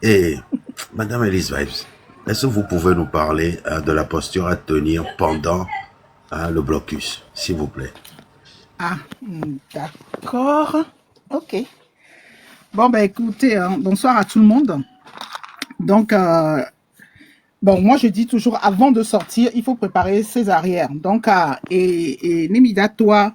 Et Madame Elise Vibes, est-ce que vous pouvez nous parler de la posture à tenir pendant le blocus, s'il vous plaît? Ah, d'accord. Ok. Bon, ben écoutez, bonsoir à tout le monde. Donc, bon, moi je dis toujours, avant de sortir, il faut préparer ses arrières. Donc, et Nemida, toi,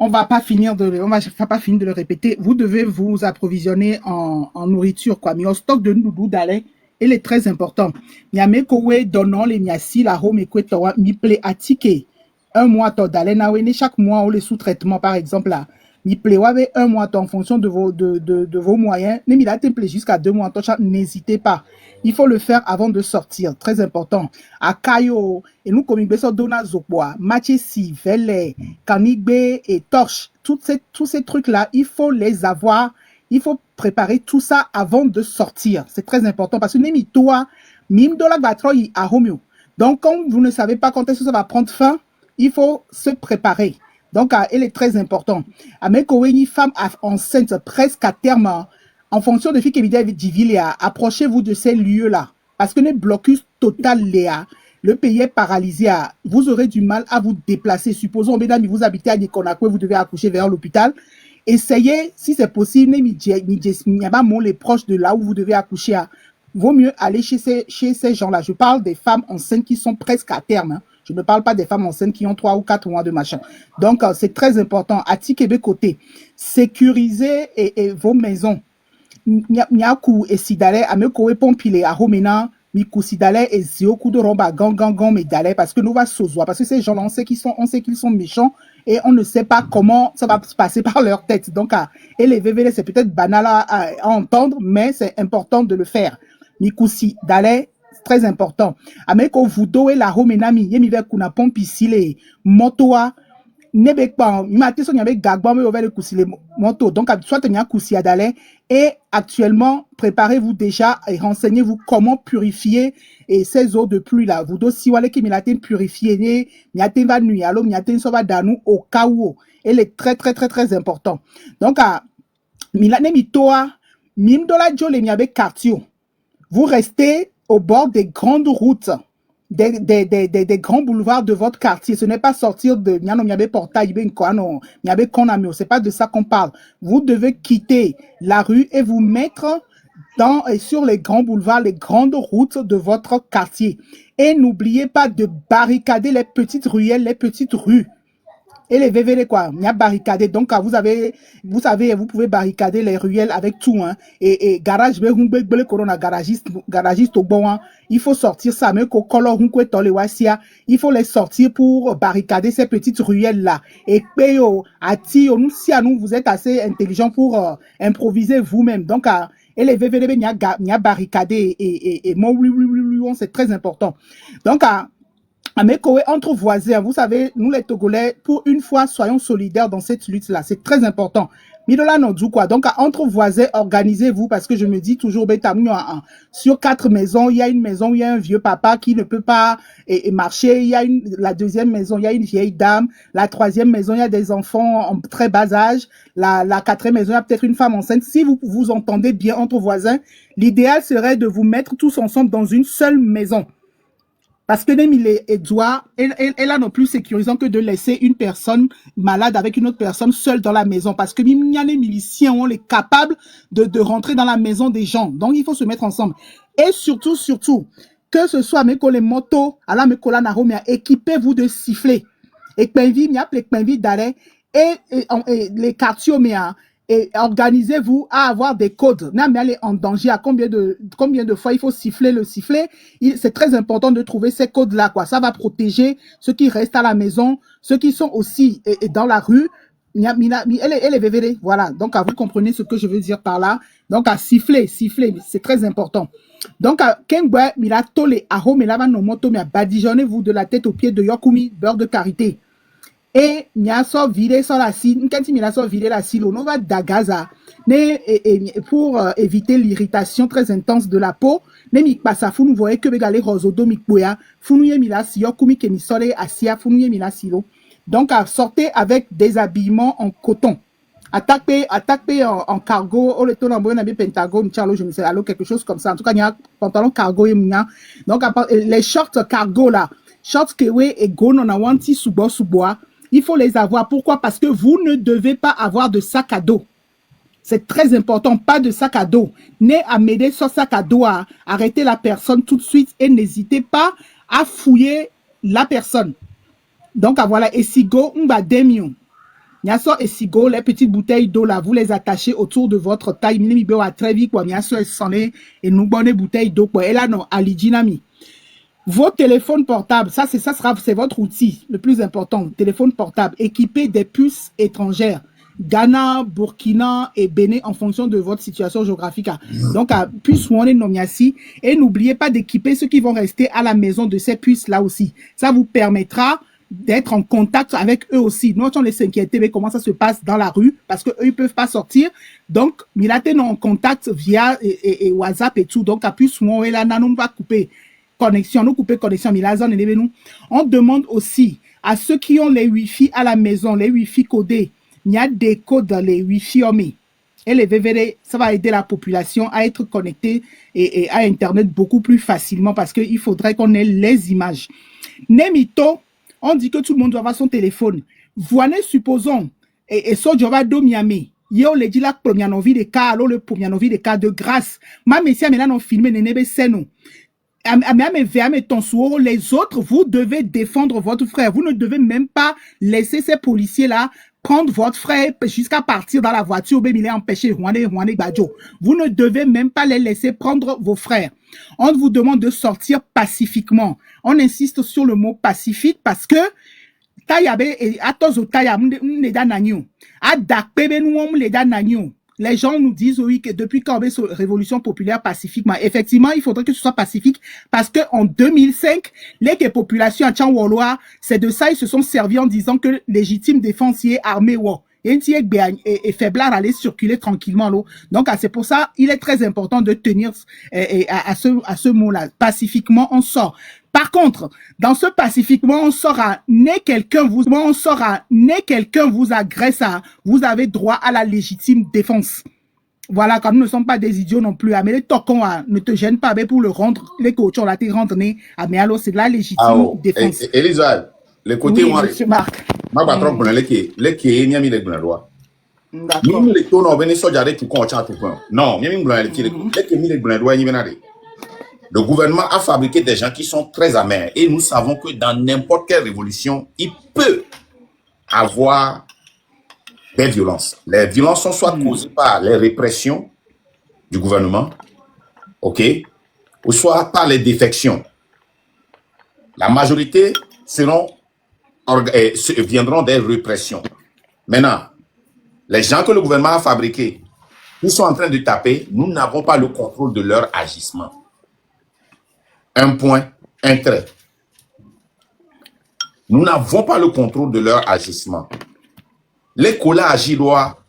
on va pas finir de le répéter. Vous devez vous approvisionner en nourriture, quoi. Mais au stock de noudou d'aller, il est très important. Miame kowe donnant les miasi la home ekwe mi ple atike. Un mois to d'aller na wene chaque mois on les sous-traitements par exemple là. Mi ple wawe un mois en fonction de vos moyens. Ne mi la temple jusqu'à 2 mois n'hésitez pas. Il faut le faire avant de sortir, très important. Akayo, et nous comme beso dona zokwa, machesi, vele, kanigbe et torche, tous ces trucs-là, il faut les avoir. Il faut préparer tout ça avant de sortir. C'est très important parce que nemi toi, mim dola batroyi a homio. Donc, quand vous ne savez pas quand est-ce que ça va prendre fin, il faut se préparer. Donc, elle est très importante. Avec une femme enceinte presque à terme, en fonction de ce que approchez-vous de ces lieux-là. Parce que le blocus total, Léa, le pays est paralysé. Vous aurez du mal à vous déplacer. Supposons, mesdames, vous habitez à Nikonakwe, vous devez accoucher vers l'hôpital. Essayez, si c'est possible, les proches de là où vous devez accoucher. Vaut mieux aller chez ces gens-là. Je parle des femmes enceintes qui sont presque à terme. Hein. Je ne parle pas des femmes enceintes qui ont 3 ou 4 mois de machin. Donc, c'est très important. À Tikebe côté, sécurisez vos maisons. Nyaku et Sidale, Amekowe Pompile, à Romena, Miku Sidale et Zioku de Romba, Gangangan, Medale, parce que nous va sozoa, parce que ces gens-là, on sait qu'ils sont méchants et on ne sait pas comment ça va se passer par leur tête. Donc, et les VVL, c'est peut-être banal à entendre, mais c'est important de le faire. Miku Sidale, très important. Ameko Vudo et la Romena, Yemive Kuna Pompisile, Motoa, Nebekban, Imate son yabek gagban me over le coussi moto. Donc, soit tenir coussi à d'aller. Et actuellement, préparez-vous déjà et renseignez-vous comment purifier et ces eaux de pluie là. Vous devez si wale qui milaten purifier, miaten va nuit, alors miaten so va danou au cas où. Elle est très, très, très, très important. Donc, milane mitoa, mim dola jo le miabe quartier. Vous restez au bord des grandes routes. Des grands boulevards de votre quartier. Ce n'est pas sortir de Miabe Portail, Miabe Konamio. C'est pas de ça qu'on parle. Vous devez quitter la rue et vous mettre sur les grands boulevards, les grandes routes de votre quartier. Et n'oubliez pas de barricader les petites ruelles, les petites rues. Et les VVD, quoi, il y a barricadé. Donc, vous pouvez barricader les ruelles avec tout, hein. Et garage, garagiste au bon, hein. Il faut sortir ça, mais il faut les sortir pour barricader ces petites ruelles-là. Et nous, si à nous, vous êtes assez intelligent pour improviser vous-même. Donc, et les VVD, il y a barricadé et c'est très important. Donc, Amekowe, entre voisins, vous savez, nous les Togolais, pour une fois, soyons solidaires dans cette lutte-là. C'est très important. Midola Nodou, quoi. Donc, entre voisins, organisez-vous, parce que je me dis toujours, sur 4 maisons, il y a une maison où il y a un vieux papa qui ne peut pas marcher. Il y a la deuxième maison, il y a une vieille dame. La troisième maison, il y a des enfants en très bas âge. La quatrième maison, il y a peut-être une femme enceinte. Si vous vous entendez bien entre voisins, l'idéal serait de vous mettre tous ensemble dans une seule maison. Parce que même elle a non plus sécurisant que de laisser une personne malade avec une autre personne seule dans la maison. Parce que même les miliciens, on est capable de rentrer dans la maison des gens. Donc, il faut se mettre ensemble. Et surtout, que ce soit avec les motos, équipez-vous de sifflets. Et d'arrêt. Et les quartiers, et organisez-vous à avoir des codes. N'a aller en danger. À combien de fois il faut siffler le sifflet. C'est très important de trouver ces codes-là, quoi. Ça va protéger ceux qui restent à la maison, ceux qui sont aussi dans la rue. Elle est VVD. Voilà. Donc, vous comprenez ce que je veux dire par là. Donc, à siffler, c'est très important. Donc, Kengwe, mila tole, aho, melava no moto, mia badigeonnez-vous de la tête aux pieds de Yokumi, beurre de karité. Et Niaso virer sur la cile, quand il a viré la cile, on va d'agaza, pour éviter l'irritation très intense de la peau, ne mi passa fou nous voyez que begale rosodo mi poya, fou nous yemila si yokumi ke mi sole asia fou nous yemila silo. Donc sortez avec des habillements en coton. attaqué en cargo, au retour en bonne Pentagone, Charlo, je ne sais, alors quelque chose comme ça. En tout cas, il y a un pantalon cargo et mignon. Donc, les shorts cargo là, shorts kewe et go non awanti sous-bois, il faut les avoir. Pourquoi? Parce que vous ne devez pas avoir de sac à dos. C'est très important, pas de sac à dos. Né à m'aider sur sac à dos, arrêtez la personne tout de suite et n'hésitez pas à fouiller la personne. Donc, voilà, esigo, mba demion. Niaso esigo, les petites bouteilles d'eau là, vous les attachez autour de votre taille. Minimi à très vite, quoi. Niaso sonné et nous bonnes bouteilles d'eau, quoi. Et là, non, alijinami. Vos téléphones portables, c'est votre outil le plus important. Téléphone portable, équipé des puces étrangères. Ghana, Burkina et Bénin en fonction de votre situation géographique. Donc, puce One Nomiasi. Et n'oubliez pas d'équiper ceux qui vont rester à la maison de ces puces-là aussi. Ça vous permettra d'être en contact avec eux aussi. Nous, on les s'inquiéter, mais comment ça se passe dans la rue, parce qu'eux, ils peuvent pas sortir. Donc, Milate nous en contact via et WhatsApp et tout. Donc, à puce One, là, nous va couper connexion, nous couper connexion. On demande aussi à ceux qui ont les Wi-Fi à la maison, les Wi-Fi codés, il y a des codes dans les Wi-Fi et les VVD, ça va aider la population à être connectée et à Internet beaucoup plus facilement parce qu'il faudrait qu'on ait les images. Nemito, on dit que tout le monde doit avoir son téléphone. Voilà, supposons, et so jova do Miami. Yo le dit la première envie de cas, alors le premier envie de cas de grâce. Ma messia mais là non filmé nenebe seno. Les autres, vous devez défendre votre frère. Vous ne devez même pas laisser ces policiers-là prendre votre frère jusqu'à partir dans la voiture. Vous ne devez même pas les laisser prendre vos frères. On vous demande de sortir pacifiquement. On insiste sur le mot pacifique parce que les gens nous disent oui que depuis quand on est sur révolution populaire pacifiquement, effectivement, il faudrait que ce soit pacifique parce que en 2005, les populations à Tchangwoloa, c'est de ça ils se sont servis en disant que légitime défensier armé et faiblard aller circuler tranquillement l'eau. Donc c'est pour ça il est très important de tenir à ce mot-là. Pacifiquement, on sort. Par contre, dans ce pacifiquement, on saura quelqu'un vous agresse, vous avez droit à la légitime défense. Voilà, quand nous ne sommes pas des idiots non plus. Mais les tokons ne te gênent pas mais pour le rendre, les coachs ont été rentrés. Mais alors, c'est de la légitime défense. Elisa, le côté oui, monsieur Marc. Ma patron pour les qui n'y a mis les droits. D'accord. Les taux n'ont venu sortir tout compte à tout point. Non, il y a mis les qui mis les droits n'y venait. Le gouvernement a fabriqué des gens qui sont très amers et nous savons que dans n'importe quelle révolution, il peut avoir des violences. Les violences sont soit causées par les répressions du gouvernement, ok, ou soit par les défections. La majorité viendront des répressions. Maintenant, les gens que le gouvernement a fabriqués, ils sont en train de taper, nous n'avons pas le contrôle de leur agissement. Un point, un trait. Nous n'avons pas le contrôle de leur agissement. Les collats agilois,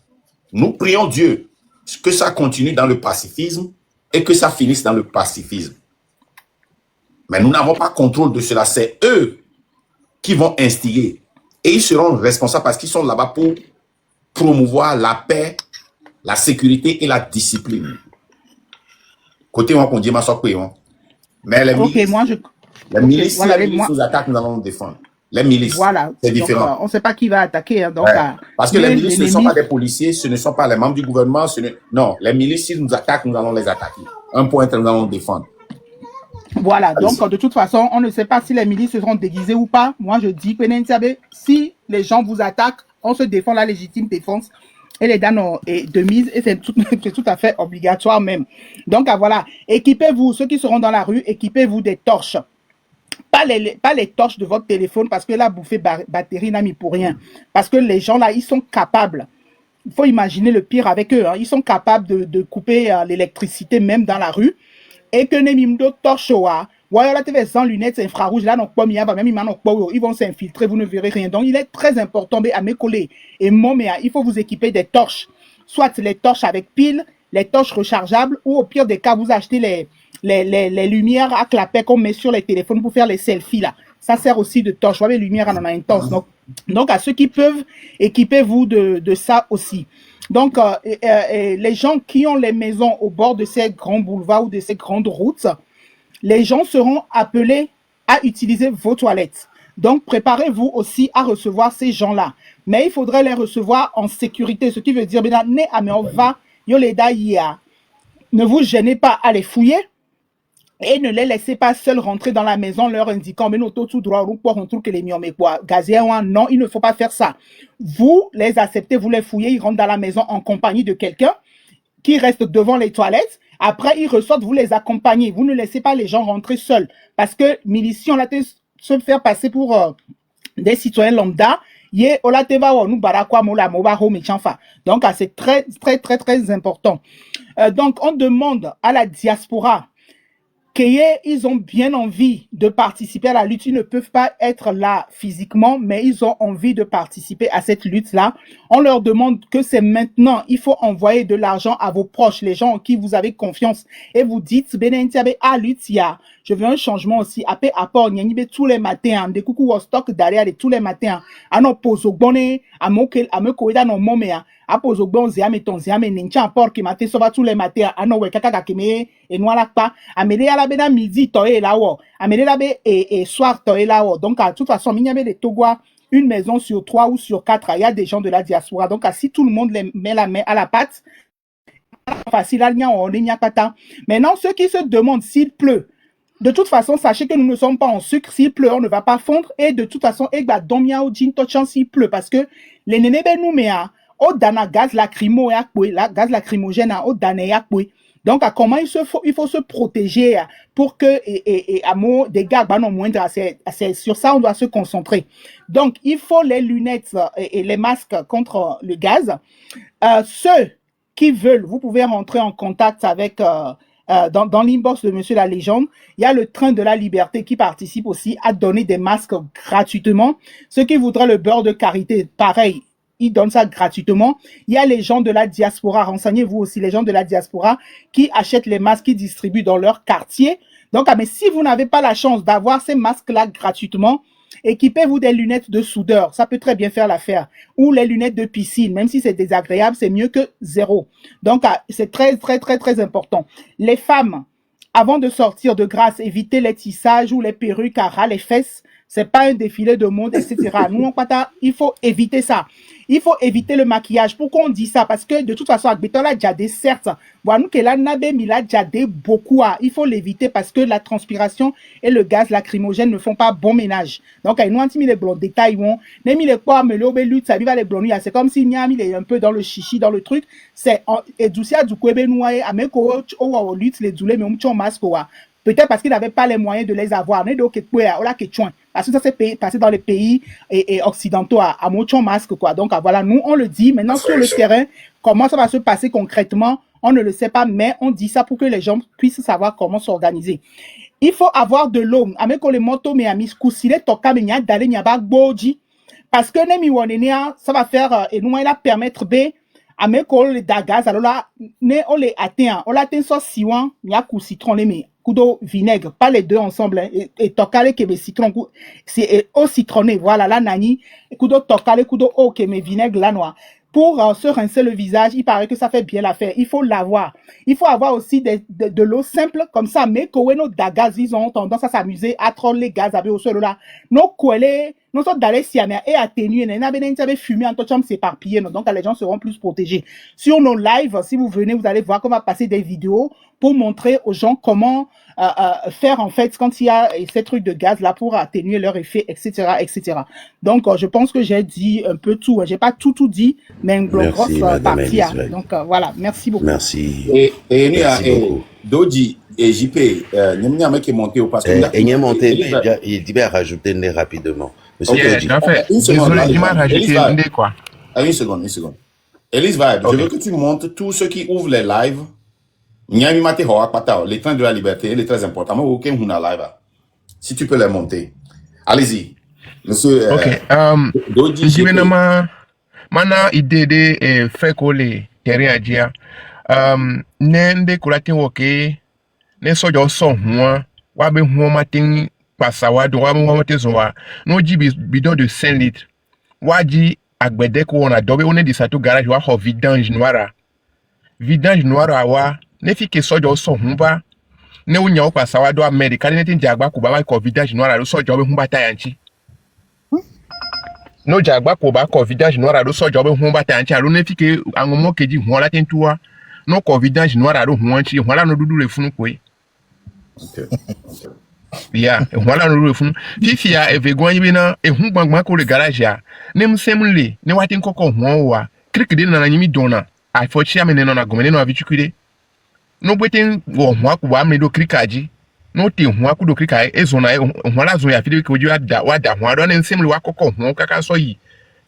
nous prions Dieu que ça continue dans le pacifisme et que ça finisse dans le pacifisme. Mais nous n'avons pas contrôle de cela. C'est eux qui vont instiguer. Et ils seront responsables parce qu'ils sont là-bas pour promouvoir la paix, la sécurité et la discipline. Côté on dit ma soeur. Mais les milices, les milices, voilà, les milices nous attaquent, nous allons nous défendre. Les milices, voilà, c'est différent. On ne sait pas qui va attaquer. Hein, donc, parce que les milices ne sont pas des policiers, ce ne sont pas les membres du gouvernement. Non, les milices, s'ils nous attaquent, nous allons les attaquer. Un point, nous allons nous défendre. Voilà, donc de toute façon, on ne sait pas si les milices seront déguisées ou pas. Moi, je dis, si les gens vous attaquent, on se défend la légitime défense. Et les dames de mise, et c'est tout à fait obligatoire même. Donc voilà, équipez-vous, ceux qui seront dans la rue, équipez-vous des torches. Pas les torches de votre téléphone, parce que là, bouffer batterie n'a mis pour rien. Parce que les gens là, ils sont capables. Il faut imaginer le pire avec eux. Hein. Ils sont capables de couper l'électricité même dans la rue. Et que Nemimdo torche, voilà, TV sans lunettes infrarouges, là, ils vont s'infiltrer, vous ne verrez rien. Donc, il est très important, à mes collègues et il faut vous équiper des torches. Soit les torches avec piles, les torches rechargeables, ou au pire des cas, vous achetez les lumières à clapet qu'on met sur les téléphones pour faire les selfies, là. ça sert aussi de torche. Vous voyez, lumière en intense. Donc, à ceux qui peuvent, équipez-vous de ça aussi. Donc, les gens qui ont les maisons au bord de ces grands boulevards ou de ces grandes routes, les gens seront appelés à utiliser vos toilettes. Donc, préparez-vous aussi à recevoir ces gens-là. Mais il faudrait les recevoir en sécurité, ce qui veut dire, ne vous gênez pas à les fouiller et ne les laissez pas seuls rentrer dans la maison leur indiquant, mais non, tout droit, non, il ne faut pas faire ça. Vous les acceptez, vous les fouillez, ils rentrent dans la maison en compagnie de quelqu'un qui reste devant les toilettes. Après, ils ressortent, vous les accompagnez. Vous ne laissez pas les gens rentrer seuls. Parce que miliciens, on a se faire passer pour des citoyens lambda. Donc, c'est très, très, très, très important. Donc, on demande à la diaspora qu'ils ont bien envie de participer à la lutte. Ils ne peuvent pas être là physiquement, mais ils ont envie de participer à cette lutte-là. On leur demande que c'est maintenant. Il faut envoyer de l'argent à vos proches, les gens en qui vous avez confiance. Et vous dites, je veux un changement aussi. Après, apport, tous les matins, des coucou au stock derrière tous les matins. Ano pose au bonnet, à me koida no momea. Apose au bon ziame ton ziame n'encha apport qui matin sauva tous les matins. Ano we kaka kakeme et noir pas. Amede à la bena midi toé là wo. Amede la be et soir toé là wo. Donc, à toute façon, il y avait des Togois, une maison sur 3 ou sur 4. Il y a des gens de la diaspora. Donc, si tout le monde les met la main à la pâte, facile à maintenant, ceux qui se demandent s'il pleut, de toute façon, sachez que nous ne sommes pas en sucre. S'il pleut, on ne va pas fondre. Et de toute façon, s'il pleut, parce que les nénés benouméa, au dana gaz lacrymogène, au dana. Donc, comment il faut se protéger pour que des gars non moindre. C'est sur ça on doit se concentrer. Donc, il faut les lunettes et les masques contre le gaz. Ceux qui veulent, vous pouvez rentrer en contact avec dans l'inbox de Monsieur la Légende. Il y a le Train de la Liberté qui participe aussi à donner des masques gratuitement. Ceux qui voudraient le beurre de karité, pareil, ils donnent ça gratuitement. Il y a les gens de la diaspora, renseignez-vous aussi, les gens de la diaspora qui achètent les masques, qui distribuent dans leur quartier. Donc, mais si vous n'avez pas la chance d'avoir ces masques-là gratuitement, équipez-vous des lunettes de soudeur, ça peut très bien faire l'affaire. Ou les lunettes de piscine, même si c'est désagréable, c'est mieux que zéro. Donc, c'est très, très, très, très important. Les femmes, avant de sortir de grâce, évitez les tissages ou les perruques à ras les fesses. C'est pas un défilé de mode, etc. Nous, il faut éviter ça. Il faut éviter le maquillage. Pourquoi on dit ça? Parce que de toute façon, la jadé, certes, nous que la nabe mila jadé beaucoup. Il faut l'éviter parce que la transpiration et le gaz lacrymogène ne font pas bon ménage. Donc, ils nous ont mis les blonds détails, n'est mis les quoi, mais le lutte, ça va les blonds. C'est comme si il est un peu dans le chichi, dans le truc. C'est, et doucia du kwebe noye, à mes coach, au lutte, les doulés, mais on masque, peut-être parce qu'ils n'avaient pas les moyens de les avoir. Parce que ça s'est passé dans les pays occidentaux à mochon masque, quoi. Donc, voilà, nous, on le dit. Maintenant, sur le terrain, comment ça va se passer concrètement, on ne le sait pas, mais on dit ça pour que les gens puissent savoir comment s'organiser. Il faut avoir de l'eau. Parce que ça va faire, et nous, il va permettre les gaz, alors là, on les atteint. On l'atteint soit siwan, il y a citron, les couteau vinaigre, pas les deux ensemble, et tokale que mes citron, c'est au citronné, voilà, là, nani, couteau tokale, couteau au que mes vinaigre, là, noir. Pour se rincer le visage, il paraît que ça fait bien l'affaire. Il faut l'avoir. Il faut avoir aussi de l'eau simple, comme ça, mais Koweno Dagaz, ils ont tendance à s'amuser à troller les gaz avec au sol là. Nos Kouele, nos sortes d'aller siamia et atténuer, n'avez fumé en tout s'éparpiller, donc les gens seront plus protégés. Sur nos lives, si vous venez, vous allez voir qu'on va passer des vidéos pour montrer aux gens comment faire en fait quand il y a ces trucs de gaz là pour atténuer leur effet, etc., etc. Donc, je pense que j'ai dit un peu tout. J'ai pas tout dit, mais une grosse partie. Donc, voilà. Merci beaucoup. Merci. Merci beaucoup. Doji et JP, il y a un mec qui est monté au passé. Il est monté, il dit rapidement. Monsieur Doji. Une seconde. Une seconde. Elise Vibe, je veux que tu montres tous ceux qui ouvrent les lives. Les trains de la liberté, il est très important. Si tu peux les monter. Allez-y. Monsieur. Doji. Mana idée fait coller terrain à dire. Nende kulatin woke ne sojo so huwa wabe huwa matin pasawa do wa mo te zo wa no ji bidon de 5 litres wa ji agbede ko on a dobe on di sato garage wa ho vidange noira wa ne fi ke sojo so hun ba ne wo nya o pasawa do America ne tin jagba ko ba wa ko vidange noira lo sojo be hun ba tayanchi no jagba ko ba ko vidange noira lo sojo be hun ba tayanchi aro ne fi ke awon mo keji hun la tin tuwa no ko vidange noira lo hun anchi hun la no dudu re funu ko yi. Okay. Yeah, voilà no fun fifi ya evegwan yibi na ehun gbangban ko le garage ya ne msemle ne watin kokko hon wa krikide na nyimi dona a fo chia me ne na gomene no avichukide no bwetin wo hon aku wa me do krikaji no te hon aku do krika ezona hon la zo ya fide ko ju ada wa da hon ado ne msemle wa kokko hon kaka so yi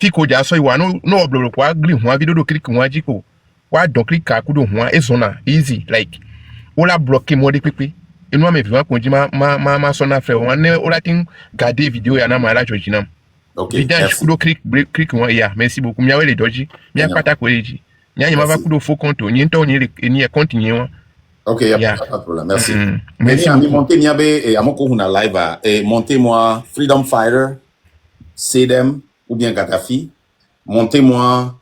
fi ko ja so yi wa no obloro kwa gri hon video do krik hon ajiko wa do krika ku do hon ezona easy like ola bloquer mo de pepe inu ame viva konji ma sona fe won ne olatin garder vidéo ya na ma la jojina. OK. Vidange kudo click won ya merci beaucoup mi awele doji mi apata ko eji nya nyima va kudo faux compte ni nto ni e compte ni won. OK, il y a pas de problème. Merci. Merci. Ami monter niabe et amoko huna live et montez-moi Freedom Fighter, Sedem ou bien Gaddafi. Montez-moi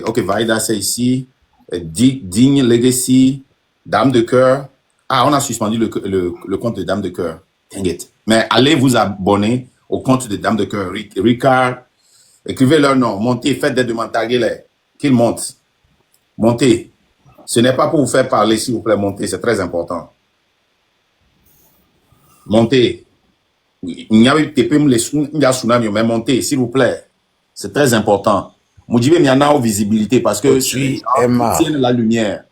OK, Vaida c'est ici, Digne Legacy, Dame de cœur. Ah, on a suspendu le compte de Dame de cœur. Dang it. Mais allez vous abonner au compte de Dame de cœur. Ricard, écrivez leur nom. Montez, faites des demandes, taguez-les. Qu'ils montent. Montez. Ce n'est pas pour vous faire parler, s'il vous plaît, montez. C'est très important. Montez. Il n'y a pas tsunami, mais montez, s'il vous plaît. C'est très important. Moudjibé, il y en a aux visibilité parce que suis Emma. Tiennent la lumière.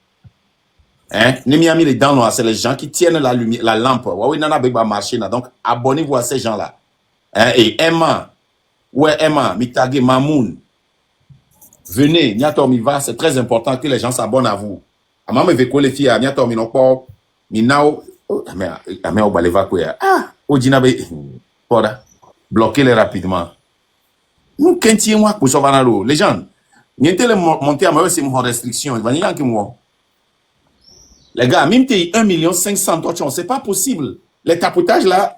Hein? Nemiami les dents noires, c'est les gens qui tiennent la lumière, la lampe. Ouais, nana beba marché là. Donc, abonnez-vous à ces gens-là. Hein? Et Emma, ouais, Emma, Mitagé, Mamoun. Venez, Niator c'est très important que les gens s'abonnent à vous. Amame veko les filles, Niator Minoko, Minao, mais on va l'évacuer. Ah, Ojinabe, voilà. Bloquez-les rapidement. Nous, qu'est-ce moi pour sauver l'eau? Les gens, Niente les monter à moi, c'est une restriction. Il va y avoir qui moi. Les gars, même t'es 1 500 000 $, c'est pas possible. Les tapotages là.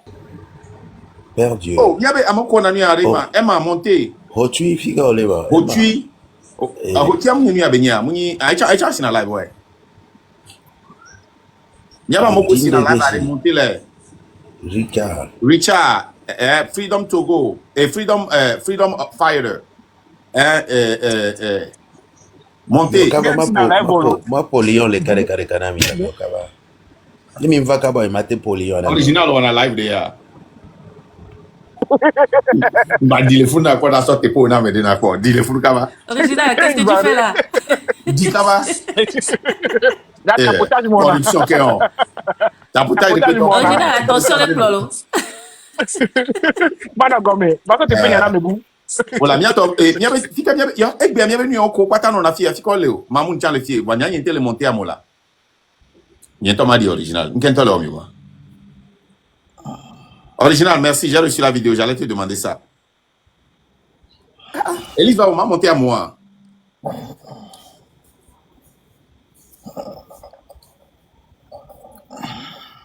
Père Dieu. Oh, il y avait un mot qu'on a mis à Rima. Emma monté. Hotui, figa oleba. Hotui. Hotui, amouni à Benya. Amouni, aïcha, c'est dans la live, ouais. Il y a un mot aussi dans la live à remonter les. Richard. Freedom Togo. Et Freedom Fighter. Montez. Moi, Polion, les carré canami. Ni mi va kaba mate Polion. Original, on a live déjà. Bah, dis le fou n'a quoi dans sorte pour n'a mais d'accord. Dis le fou kaba. Original, qu'est-ce que tu fais là? Dis kaba. Corruption que on. Tapotage de Original, attention les plolos. Bana gomé. Bako te penya na mebu. Voilà, miato miabe fika miabe ya egbe miabe nu oko kwata no na fia fika leo. Mamun chan le fie. Wanya yente le monter à mola. Bientôt m'a dit original. Nkento le omiwa. Original, merci, j'ai reçu la vidéo, j'allais te demander ça. Elise va m'a monter à moi.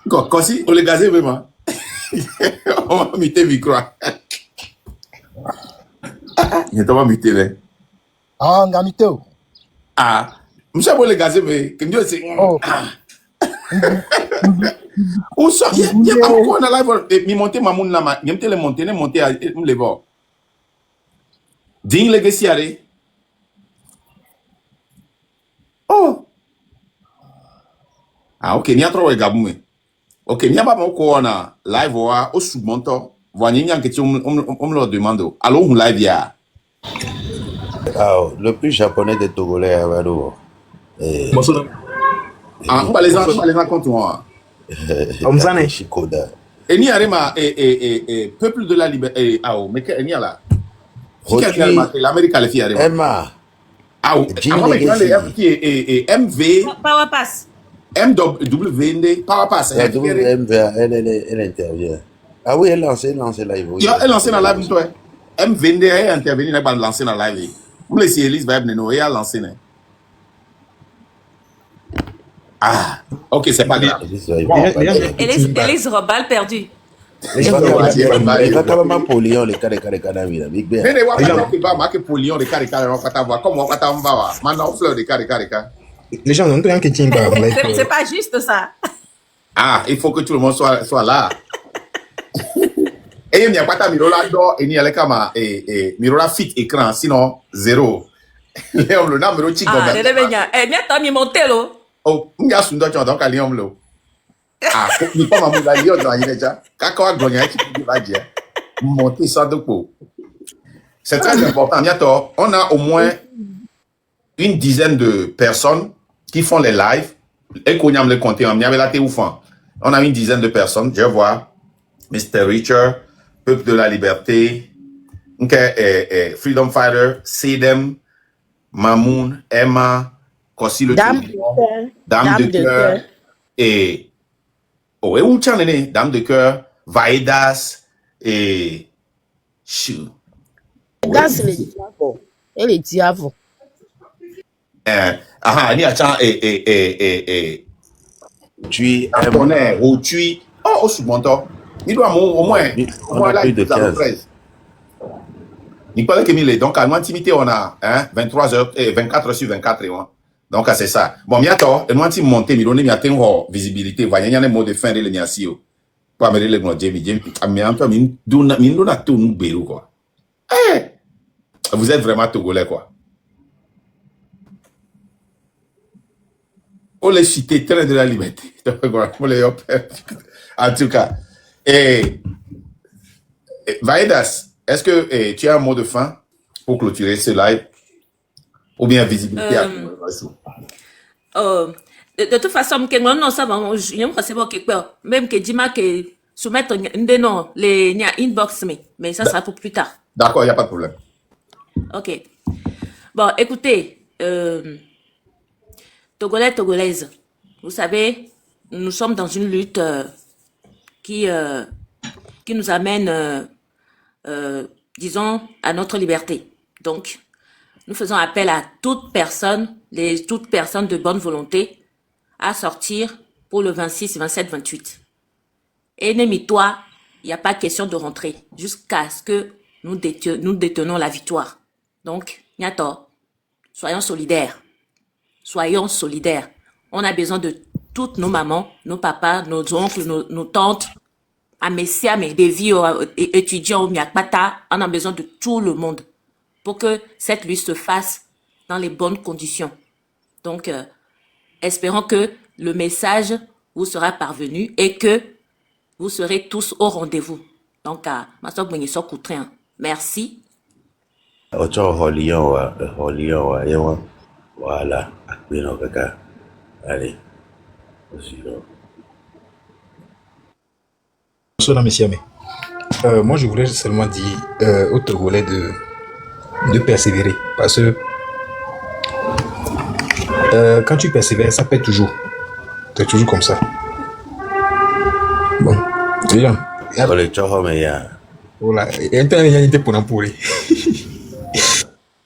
Quand si on les gazé vraiment. On va muter micro. Il est muté là. Ah, on a muté. Ah, monsieur vous les gazé mais que Dieu c'est. Où ça? Il y a pas encore dans la live. Mi monter ma moun là, mi monter le monter à me voir. Ding legacy allez. Oh. Ah ok, ni a trop gaboume. Ok, ni a pas encore na live wa au submonto. Voyez ni en question on me le demande. Alors on live ya. Ah, le plus japonais des Togolais à Vado. Ah, on va les raconter moi. Omzane Shikoda. Et ni arema peuple de la liberté. Ah, mais que ni là. L'Amérique a le fier. Emma. Ah, MV. Power Pass. MWND. Power Pass. MV, elle intervient. Ah oui, elle lance live. Elle lance dans live toi. MVND elle intervenir dans lancer dans live. Vous laissez Elise va venir elle lancer. Ah, ok, c'est pas grave. Elise Robal perdu. Les Il gens va qui dire, les gens quand même pour Lyon, les cas de Big Ben. Nene waka no ke ba ma ke polion de kare kare no kata va comme waka mba wa. Maintenant fleur de kare kare ka. Les gens n'ont rien qui tient pas. C'est pas juste ça. Ah, il faut que tout le monde soit là. Et il n'y a pas ta mirola do et ni ale kama mirola fit écran sinon zéro. Léon le numéro chi Ah, comme. Dede Benya. Eh, bien, t'as mis mon télo. Oh, m'ya sundo chon donc Léon le. Ah, ni pas ma mouga yo dans déjà. Kaka wa glonia qui peut va dire. Monter ça de quoi. C'est très important. Bientôt, on a au moins une dizaine de personnes qui font les lives. Et qu'on a le compter en on a une dizaine de personnes. Je vois Mr. Richard, Peuple de la Liberté, Freedom Fighter, Sedem, Mamoun, Emma, Kossi le Dame Tourbillon, de cœur. Dame de cœur, et oh, et où t'en es, Dame de cœur, Vaedas, et Chou. Dans le diable. Et le diable. Il y a Tu Antonin, Otui. Oh, sous mon temps. Il doit au moins là, plus de 15. 13. Il paraît que Mille. Donc, à l'intimité, on a 23 heures, 24 sur 24. Donc, c'est ça. Bon, bientôt, et nous, on monte, mais on a une visibilité. Il y a un mot de fin de l'émission. Pas me dire le Jamie. Mais en tout cas, tout nous quoi. Vous êtes vraiment togolais, quoi. On les citer train de la liberté. En tout cas. Et Vaedas, est-ce que tu as un mot de fin pour clôturer ce live? Ou bien visibilité à De toute façon, que non, ça va, je ne sais pas même que Dima que soumettre non, les inbox, mais ça sera pour plus tard. D'accord, il n'y a pas de problème. Ok. Bon, écoutez, Togolais, Togolaises, vous savez, nous sommes dans une lutte qui nous amène, disons, à notre liberté. Donc, nous faisons appel à toute personne de bonne volonté à sortir pour le 26, 27, 28. Ennemi-toi, il n'y a pas question de rentrer jusqu'à ce que nous détenons la victoire. Donc, Niato, soyons solidaires. Soyons solidaires. On a besoin de toutes nos mamans, nos papas, nos oncles, nos tantes, à Messia, des vies étudiants au Miakpata. On a besoin de tout le monde pour que cette lutte se fasse dans les bonnes conditions. Donc, espérons que le message vous sera parvenu et que vous serez tous au rendez-vous. Donc, merci. Voilà. Allez. Bonsoir, messieurs. Moi, je voulais seulement dire aux Togolais de persévérer. Parce que quand tu persévères, ça paie toujours. C'est toujours comme ça. Bon. Déjà. Voilà. Il y a une unité pour l'emporter.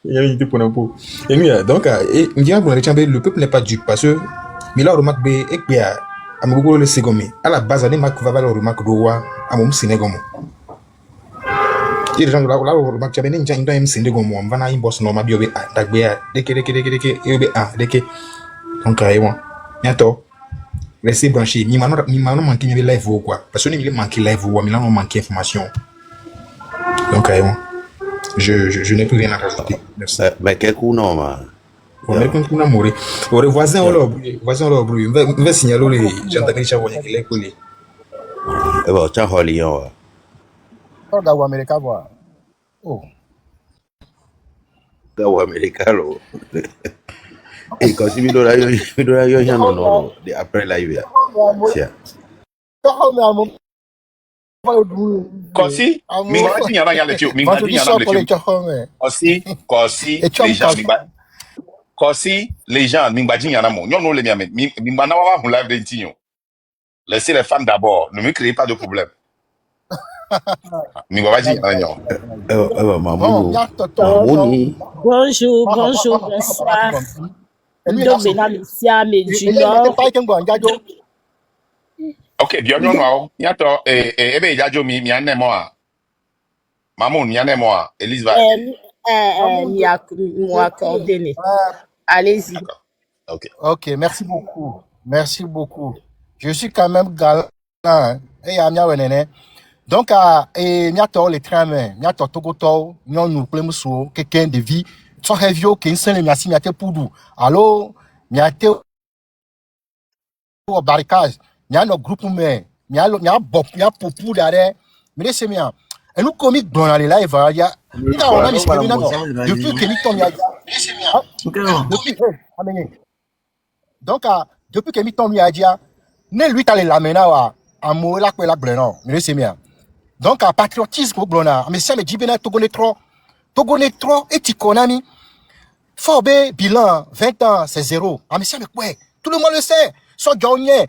Il y a une unité pour l'emporter. Et nous, donc, le peuple n'est pas dupe. Parce que, mais là, on remarque, à mon le second, à la base, on est marqué, va le remarque de roi, à mon sénégomo. Et les gens là, on remarque, tu as bien une time sénégomo, on va à une bosse normale, il y a un deke. Donc, bientôt, restez branchés. Mi mano manqué de live ou quoi. Parce que nous, il manque live ou, mais là, on manque information. Donc, je n'ai plus rien à rajouter. Merci. Mais quel coup, non, man. On est comme on a mouru. On est voisins au bruit. On va signaler les gens de Richard Wagner qui les collent. Eh ben, tiens, Lyon. Oh, Gawa America, voilà. Oh. Gawa America, lo. Et quand il y a non, après la vie. Tiens. Kosi, mingati nyana nyale tio, mingati nyana le tio. Kosi, les gens, mingati nyana mo. Nyon no le miame, mingana wa hu live de tinyo. Laissez les femmes d'abord, ne me créez pas de problème. Mingati nyana nyon. Bonjour, bonsoir. Ok, Ok, bien non no. Nyato ebe ijajo mi ane mo a. Mamoun mi ane mo a. Elise va. Maman, M'y accorder. Allez-y. D'accord. Ok. ok, merci beaucoup. Merci beaucoup. Je suis quand même galant. Hein. Et à Mia Wenene. Donc, et Miato, les trains, Miato Togoto, Nyon nous plemusou, quelqu'un de vie. So heavy, qui s'en est miasi, Miate Poudou. Alors, Miate au barricade. Mia no groupe, mais Mia Bob, Mia Popou d'arrêt. Mais laissez moi. Et nous, comiques dans les lives, il y a. On a mis ce depuis que nous tombe, depuis, donc, depuis que nous tombe, ne lui t'allez l'amener à mourir la blanc. Mais c'est bien. Donc, patriotisme au blanc. Mais ça me dit bien, Togo trop, et tu connais, Forbé, bilan, 20 ans, c'est zéro. Ah, mais ça me quoi? Tout le monde le sait. So, Djonye,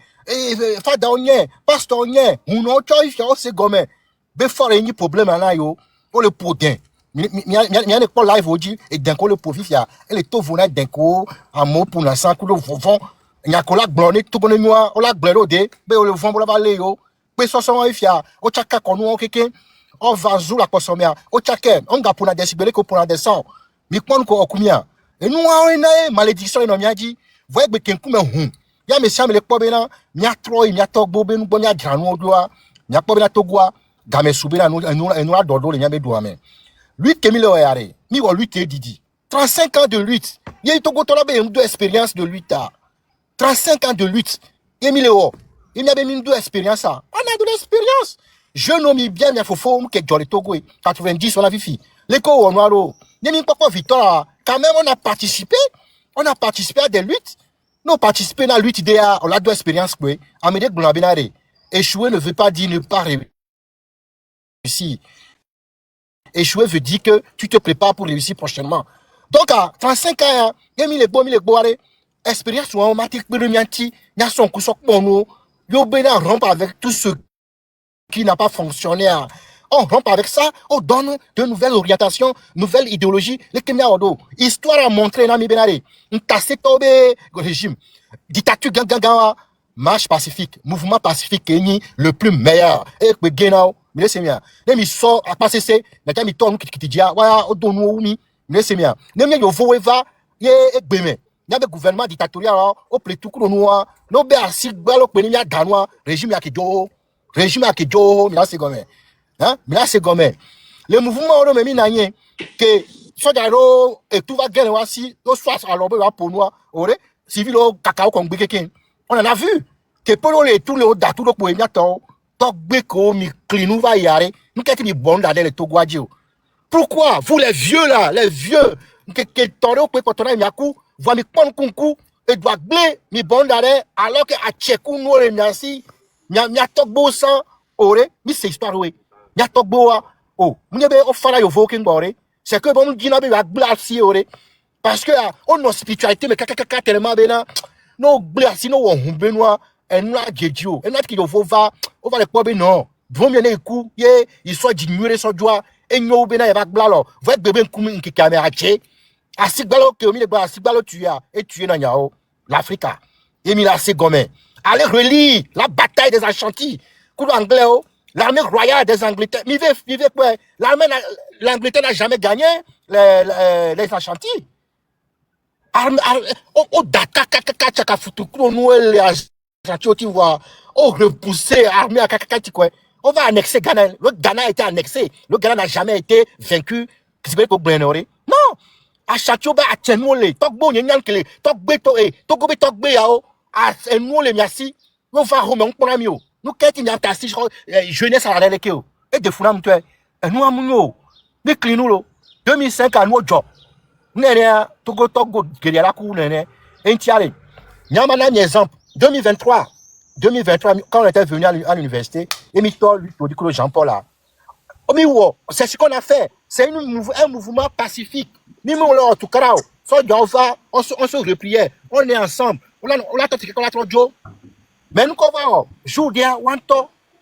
Fadaonye, Pastorye, Mouno, Choy, c'est gomme. Before, il y a un problème là, yo, pour le poudin. Il y a un peu live aujourd'hui, et d'un coup, le profit, il y a les taux vont d'un coup, un mot pour l'instant, que le vent, il y a un collègue blanc, tout le monde, on l'a bléré, mais on le vent pour la vallée, yo. Mais ça, c'est un effia, au tchaka, qu'on nous, quelqu'un, on va zou la consommer, au tchaka, on va pour la décibéler, qu'on pour la descendre. Mais quand on a combien? Et nous, on a une malédiction, on a dit, voyez, mais quelqu'un comme un ya me siam le pobena mia troi mia togbo be nu bo mia granu doa mia pobena togwa ga me subena nu adodo le nya be doa me lui kemile o yare mi wo lui te didi 35 ans de lutte ye togo to la be une expérience de lutte 35 ans de lutte Emile o il y a une expérience on a de l'expérience je nomme bien mia fofo mu ke jole togo 90 on a vifi les ko o noiro ni mi papa victoire quand même on a participé à des luttes. Nous participons à la lutte d'IA, on a deux expériences. Amédée Blonabinare, échouer ne veut pas dire ne pas réussir. Échouer veut dire que tu te prépares pour réussir prochainement. Donc, à 35 ans, il y a mis les beaux, expérience, on m'a dit que il y a son coup sur mon il y a rompre avec tout ce qui n'a pas fonctionné. On rompt avec ça, on donne de nouvelles orientations, nouvelles idéologies. Les Kenya Odo, histoire à montrer dans Benare, un tassé tobe régime, dictature ganga, marche pacifique, mouvement pacifique le plus meilleur. Et que Genao, mais c'est bien. Les mis sort à passer c'est, n'a mis ton qui dit voilà, on donne oumi, mais c'est bien. Les mis yo voeva, ye ekbeme. Il y a des gouvernements dictatoriaux, au plus tout le noir, no be asi gbalo pe ni ya danois, régime akijo, mais là c'est comme hein? Mais là, c'est comme le mouvement, on me dit que Sodaro et tout va gagner aussi, soit à l'ombre pour nous, civil au cacao comme Békin. On en a vu que pour les tout le haut d'à tout le point, Tok Beko, mi clinou va y aller, nous qu'est-ce qui bon là, les Toguadio. Pourquoi? Vous les vieux là, les vieux, que t'en au point pour ton yaku, vous mi pon kunku, et doit blé, mi bon d'aller, alors que à Tchekou, nous les miasi, mia Tok Bosan, ore, mi c'est histoire, oui. Nyatogboa oh mnyebe o fara yo voking bore c'est que bon dina be wa glasi ore parce que on no spiritualité mais kaka tellement bena no glasi no wo humbe no enu ajejo enu atiki yo vova over le pobe non vaut mieux ne ku ye il soit diminuer so joie enyo bena e ba glalo va bebe nkumi nki caméra che asigbalo ke omi le gba asigbalo tuya et tuer na nyao l'Africa Emile Segomé allez relire la bataille des Ashanti coup anglais oh l'armée royale des Angleterres, l'Angleterre n'a jamais gagné les Ashanti. Au Dakar, les Ashanti, tu vois, au repousser l'armée à Kakakatikwe. On va annexer Ghana. Le Ghana a été annexé. Le Ghana n'a jamais été vaincu. Non. Ashanti, on va atténuer. Togbo, Nyanyankele, Togbe, Yao, atténuer, merci. On va remonter pour l'ami. Nous, qu'est-ce qu'il y a tassi, jeunesse à la relève, et de founam, tu es, et nous, amounio, mais clinou, 2005 à nous, job. N'est-ce Togo, Guerriera, et tiare. Nyamana, un exemple, 2023, quand on était venu à l'université, et Mito, lui, dit que Jean-Paul là. Oh, c'est ce qu'on a fait. C'est un mouvement pacifique. Nous, en tout cas, on se repliait, on est ensemble. On a tenté qu'on a trop Joe. Mais nous, on va jour d'hier,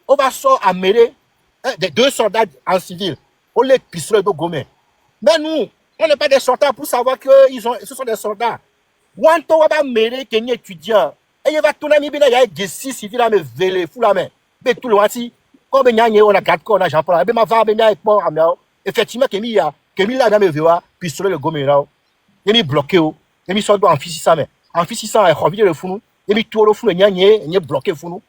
on va sortir à mêler des deux soldats en civil. On les pistolet de gomme. Mais nous, on n'est pas des soldats pour savoir que ce sont des soldats. On va mêler qu'un étudiant Et il va tourner, il y a des six civils à me véler, fou la main. Mais tout le monde, si, comme il y a on a quatre corps, on a Jean-Paul, et ma va, il y a effectivement, qu'il y a là dans mes vieux, puis sur le gomme là, il est bloqué, il est sorti en fils ça, mais en fils ça, il a envie de le fou, il est tout le fou, il est bloqué fou.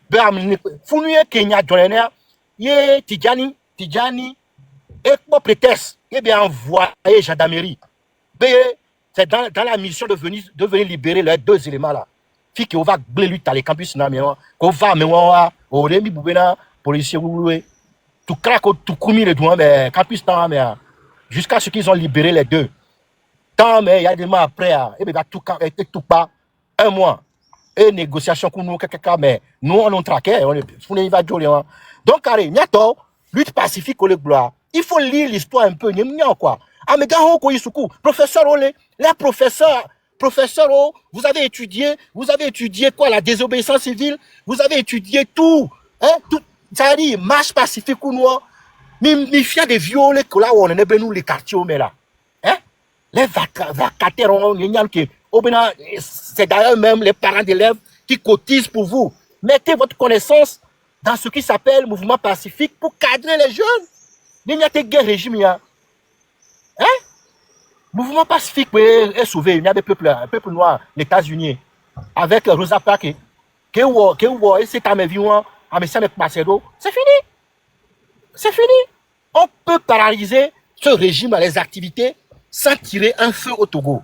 Ben, fou, il y a Kenya, Jolénaire, il est Tidjani, et pour prétexte, il est bien envoyé gendarmerie. C'est dans la mission de venir libérer les deux éléments là. Fi que on va blé lui dans les campus na mais qu'on va mais on remi boubena policier oui tout craque tout commis le doigt mais campus na mais jusqu'à ce qu'ils ont libéré les deux. Tant mais il y a des mois après et ben tout pas un mois et négociation qu'on nous quelque mais nous on traquait on est va jouer donc carré nyato lutte pacifique au gloire. Il faut lire l'histoire un peu quoi. Ah mais gars professeur Olé, les professeur, vous avez étudié quoi, la désobéissance civile, vous avez étudié tout, hein, tout, ça dit, marche pacifique ou non, mais fier des violets que là où on est nous les quartiers mais là, hein, les vacataires, c'est d'ailleurs même les parents d'élèves qui cotisent pour vous. Mettez votre connaissance dans ce qui s'appelle mouvement pacifique pour cadrer les jeunes. Il n'y a pas de guerre régime, hein? Mouvement pacifique est sauvé. Il y a des peuples noirs, les États-Unis, avec Rosa Parks, c'est fini. C'est fini. On peut paralyser ce régime à les activités sans tirer un feu au Togo.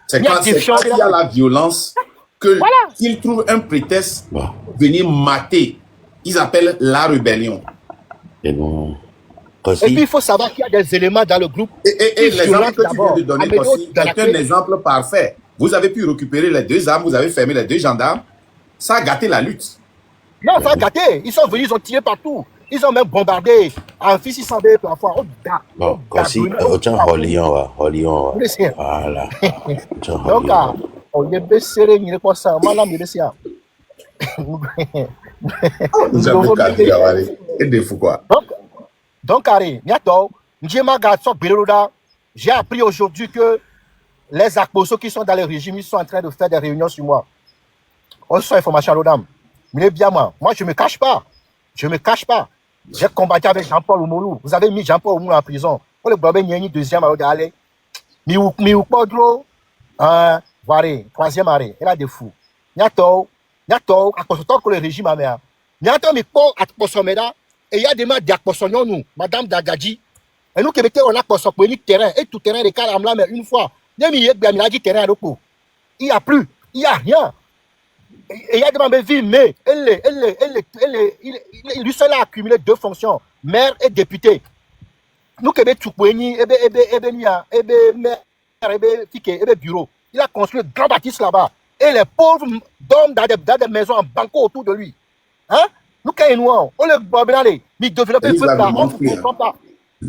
C'est quand il y a la violence que qu'ils trouvent un prétexte pour venir mater. Ils appellent la rébellion. Et bon. Et puis il faut savoir qu'il y a des éléments dans le groupe. Et l'exemple que tu viens de donner aussi est un exemple parfait. Vous avez pu récupérer les deux armes, vous avez fermé les deux gendarmes. Ça a gâté la lutte. Non, ça a gâté. Ils sont venus, ils ont tiré partout. Ils ont même bombardé. En fils, ils sont allés parfois. Bon, aussi, Relion. Voilà. Donc, on est baissé, il est pas ça. Madame, il est ça. Nous avons gâté, et des fous quoi. Donc, j'ai appris aujourd'hui que les acposos qui sont dans le régime, ils sont en train de faire des réunions sur moi. On sort information à l'ODAM. Mais bien moi, je ne me cache pas. J'ai combattu avec Jean-Paul Oumoulou. Vous avez mis Jean-Paul Oumoulou en prison. On le blabé n'y deuxième arrêt d'aller. Mi Podro, voilà, troisième arrêt. Elle a des fous. Nyato, à cause que le régime a mis. Nyato, mi po à Posomeda. Et il y a des gens qui nous, Madame Dagadji. Et nous, Québécois, on a construit le terrain. Et tout terrain de Kalamla, mais une fois. Il y a dit terrain à l'eau. Il n'y a plus. Il n'y a rien. Et il y a des gens qui vivent, mais lui seul a accumulé deux fonctions, maire et député. Nous, Québécois, bureau. Il a construit un grand bâtisse là-bas. Et les pauvres dorment dans des maisons en banco autour de lui. Hein? Nous, on le boblé, mais développer le peuple là, on ne vous comprend pas.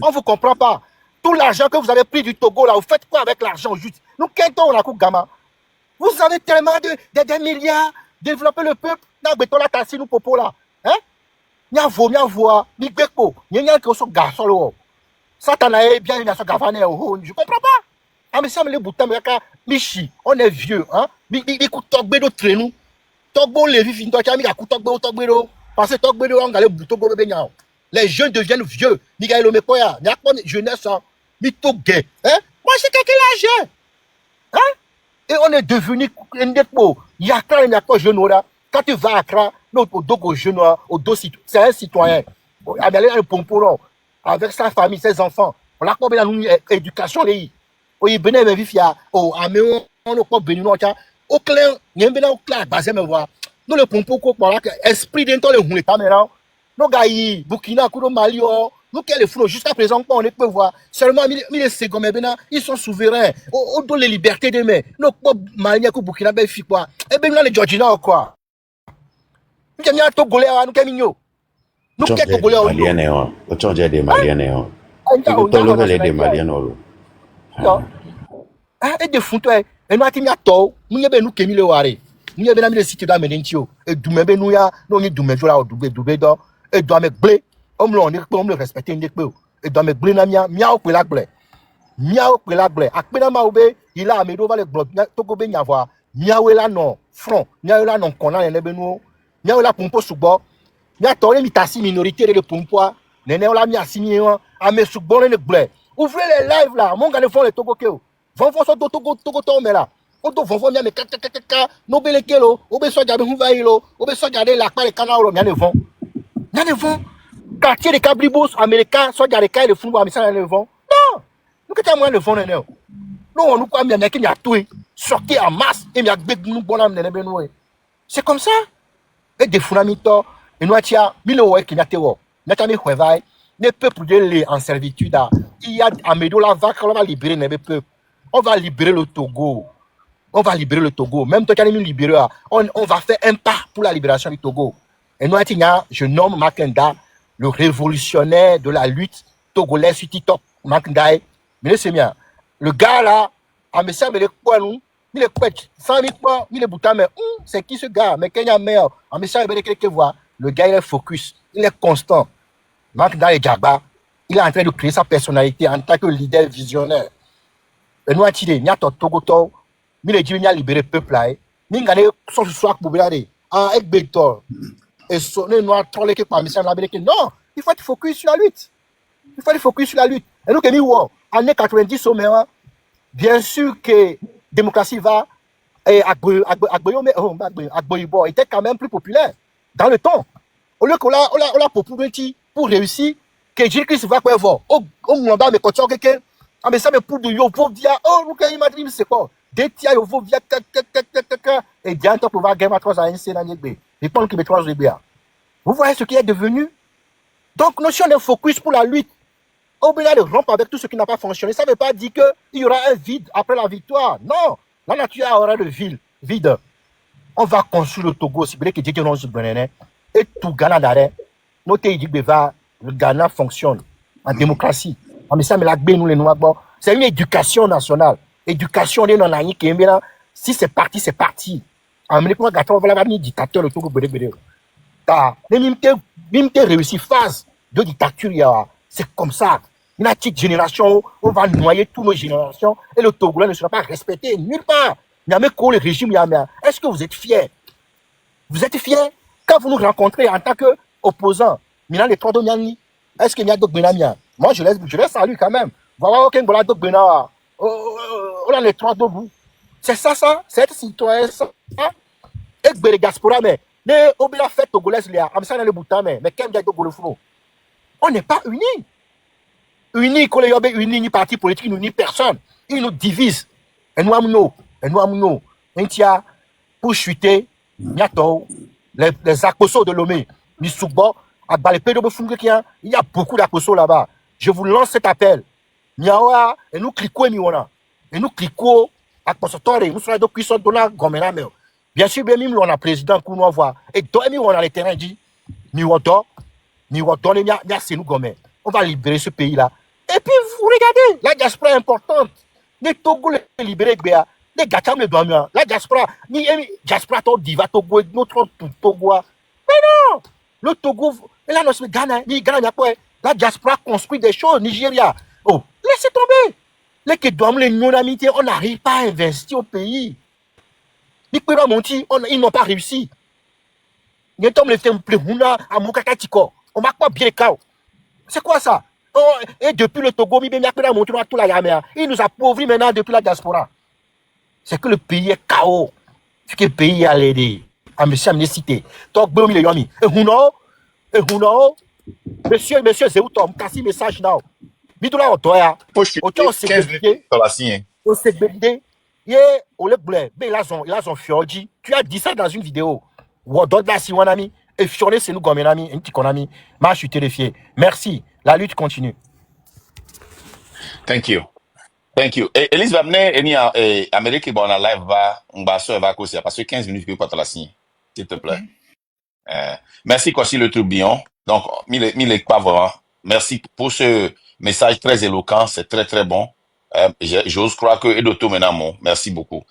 On ne vous comprend pas. Tout l'argent que vous avez pris du Togo là, vous faites quoi avec l'argent juste? Nous, on a Gama. Vous avez tellement de milliards, développer le peuple, dans la tassi, nous, popo là. Hein? Nya voix, ni beko, nya qui sont garçons là. Satana est bien, il a son gavané, je comprends pas. Ah, mais ça me les boutons, mais Michi, on est vieux, hein? Mais écoute, Togbe de traîneau. Togbo les vifs, Togbe. Parce que Togbe on a le bouton bébé. Les jeunes deviennent vieux. Miguel Omekoya, il n'y a pas de jeunesse, ni tout gay. Hein? Moi, c'est quelqu'un là, hein? Et on est devenu un dépo. Il y a quoi jeune là. Quand tu vas à Accra, au dos jeune, au dos c'est un citoyen. Il y a le pompon avec sa famille, ses enfants. On a quoi dans l'éducation là. Il y a des gens on n'a pas béni au clair, il y a au clair, basé me voir. Nous le pompon quoi esprit d'un temps le roule caméra. Nos gars Burkina, Kudo Mali, nous quel est fou jusqu'à présent on ne peut voir. Seulement les secondes ils sont souverains. Au dos les libertés de mais nos Maliens que Burkina ben fi quoi. Et ben là les Georgiens quoi. Nous qui a Togolais nous qui mignon. Nous qui Togolais Maliens autant dire des Maliens des Maliens. Ah et de fou toi. Et nous ati mi ato, nous yebe nous kemi le ware. Nous yebe na mi le site da menentio. Et dumebe nous ya, nous ni dumejo la dube do. Et doit me blé. On le respecter ndekpe. Et doit me blé na mia okwe la blé. Mia okwe la blé. Akpe na ma obe, il a amedo va le bloc. Togo be nyava. miawela non front miawela non kona nene benu miawela pompo subo mia tore mi tasi minorité de pompo nene ola mi asimi ame subo ne ble ouvrez les lives là mon gars ne font les togo keo vont so togo to me là on do vont mia me kaka no bele kelo obe so jabe huva ilo obe so jade la pa le canal mia ne vont quartier de cablibos américain so jade kai le funu amisa ne vont non nous que moi le font nene non nous quoi mia ki mia toué sortir en masse et mia gbeg nous bonam nene benu c'est comme ça et des fundaments et nous atia milo qui n'a tewo n'atami hwevai les peuples de l'est en servitude il y a Amédo la vague on va libérer les peuples on va libérer le Togo même toi qui as libéré on va faire un pas pour la libération du Togo et nous atia je nomme Makenda le révolutionnaire de la lutte togolaise sur TikTok Makenda mais c'est bien le gars là a me serve les quoi nous il est quoi 100 000 points il est boutin mais c'est qui ce gars mais Kenya meilleur a me serve les quelques voix le gars il est focus il est constant Makenda et Djagba il est en train de créer sa personnalité en tant que leader visionnaire et nous attiré n'y a ton Togo to il est dit il a libéré peuple là ni gagné son soir pour blader avec Bétor et sonner noir troller que par monsieur l'Américain non il faut être focus sur la lutte et nous que nous années 90 au moins bien sûr que démocratie va et Agboibo était quand même plus populaire dans le temps au lieu qu'on la popularité pour réussir que Jésus-Christ va quoi voir au monde mais quand tu as quelqu'un ah mais ça me pour de yovo via oh nous qu'il m'a dit c'est quoi des tia yovo via et bientôt pour voir game à 3 ans c'est dans les il pense qu'il met 3 jours vous voyez ce qui est devenu donc nous si on est focus pour la lutte au besoin de rompre avec tout ce qui n'a pas fonctionné ça ne veut pas dire que il y aura un vide après la victoire non la nature aura le vide on va construire le Togo si vous voulez que Dieu nous et tout Ghana d'arrêt notre le Ghana fonctionne en démocratie mais ça me l'a nous les noirs c'est une éducation nationale éducation des non amis qui là si c'est parti Amérique moi gâteau voilà ni dictateur le Togo bébé ta même réussi phase de dictature c'est comme ça une petite génération on va noyer toutes nos générations et le Togo ne sera pas respecté nulle part il y a même le régime est-ce que vous êtes fiers quand vous nous rencontrez en tant que opposant Mina les trois domiani est-ce qu'il y a d'autres benamia moi je les salue quand même voilà aucun bola d'autres bena on a les trois debout c'est ça c'est être citoyen ça et que diaspora mais les obila fait togolaise là am ça dans le bouton mais qu'est-ce qu'il Togo le fou on n'est pas unis qu'on les yobe unis ni parti politique ni personne ils nous divisent et nous amno intia pour chuter nyato les akoso de Lomé ni Soubo il y a beaucoup d'akoso là-bas je vous lance cet appel miawa et nous cliquons à consultore nous sommes donc qui sont donnés gomena mais bien sûr bien même on a président qu'on va voir et toi on a les terrains dit mi wodo les nya c'est nous gomé on va libérer ce pays là et puis vous regardez la diaspora est importante les Togo les libérer les gâtam les douaniers la diaspora ni diaspora to diva Togo notre Togo mais non le Togo et là nous Ghana ni Ghana n'a pas la diaspora construit des choses Nigeria oh laissez tomber les que douaniers les non amitié on n'arrive pas à investir au pays les pays monti ils n'ont pas réussi les tombes les temples huna à Mukakatiko on m'a pas bien cao c'est quoi ça oh, et depuis le Togo il nous appauvrit maintenant depuis la diaspora c'est que le pays est chaos c'est que le pays a l'aidé à me citer donc bon les yomi et huno monsieur c'est où ton cassi message now midula otoya oto 15 minutes dans la signe. au CBD et au le blé mais ils ont fiordi tu as dit ça dans une vidéo Wodod la si wanami et fioré c'est nous gomenami un petit konami moi je suis terrifié merci la lutte continue. Thank you. Elise va venir et Amérique bon en live va causer parce que 15 minutes pour la signe s'il te plaît. Merci Kwasi le tourbillon. Donc mille pas vraiment. Merci pour ce message très éloquent, c'est très très bon. J'ose croire que Edoto Menamo, merci beaucoup.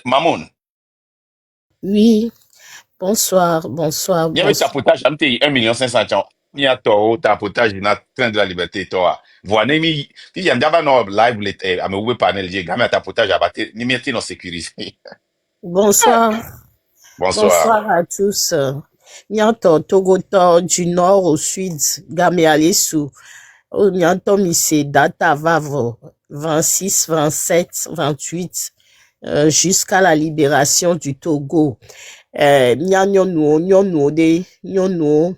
Mamoun. Oui, bonsoir. Il y avait tapotage, 1,5 million. ni a to tapotage na train de la liberté toi voilà mi ti yanda no live let ame ube panel je game tapotage abate ni mi no sécurisé. Bonsoir. Bonsoir. Bonsoir à tous. Nyanto Togoto du nord au sud, Gamé Alessou. Nyanto Missé Data Vavo 26, 27, 28 jusqu'à la libération du Togo. Nyanyo de nyono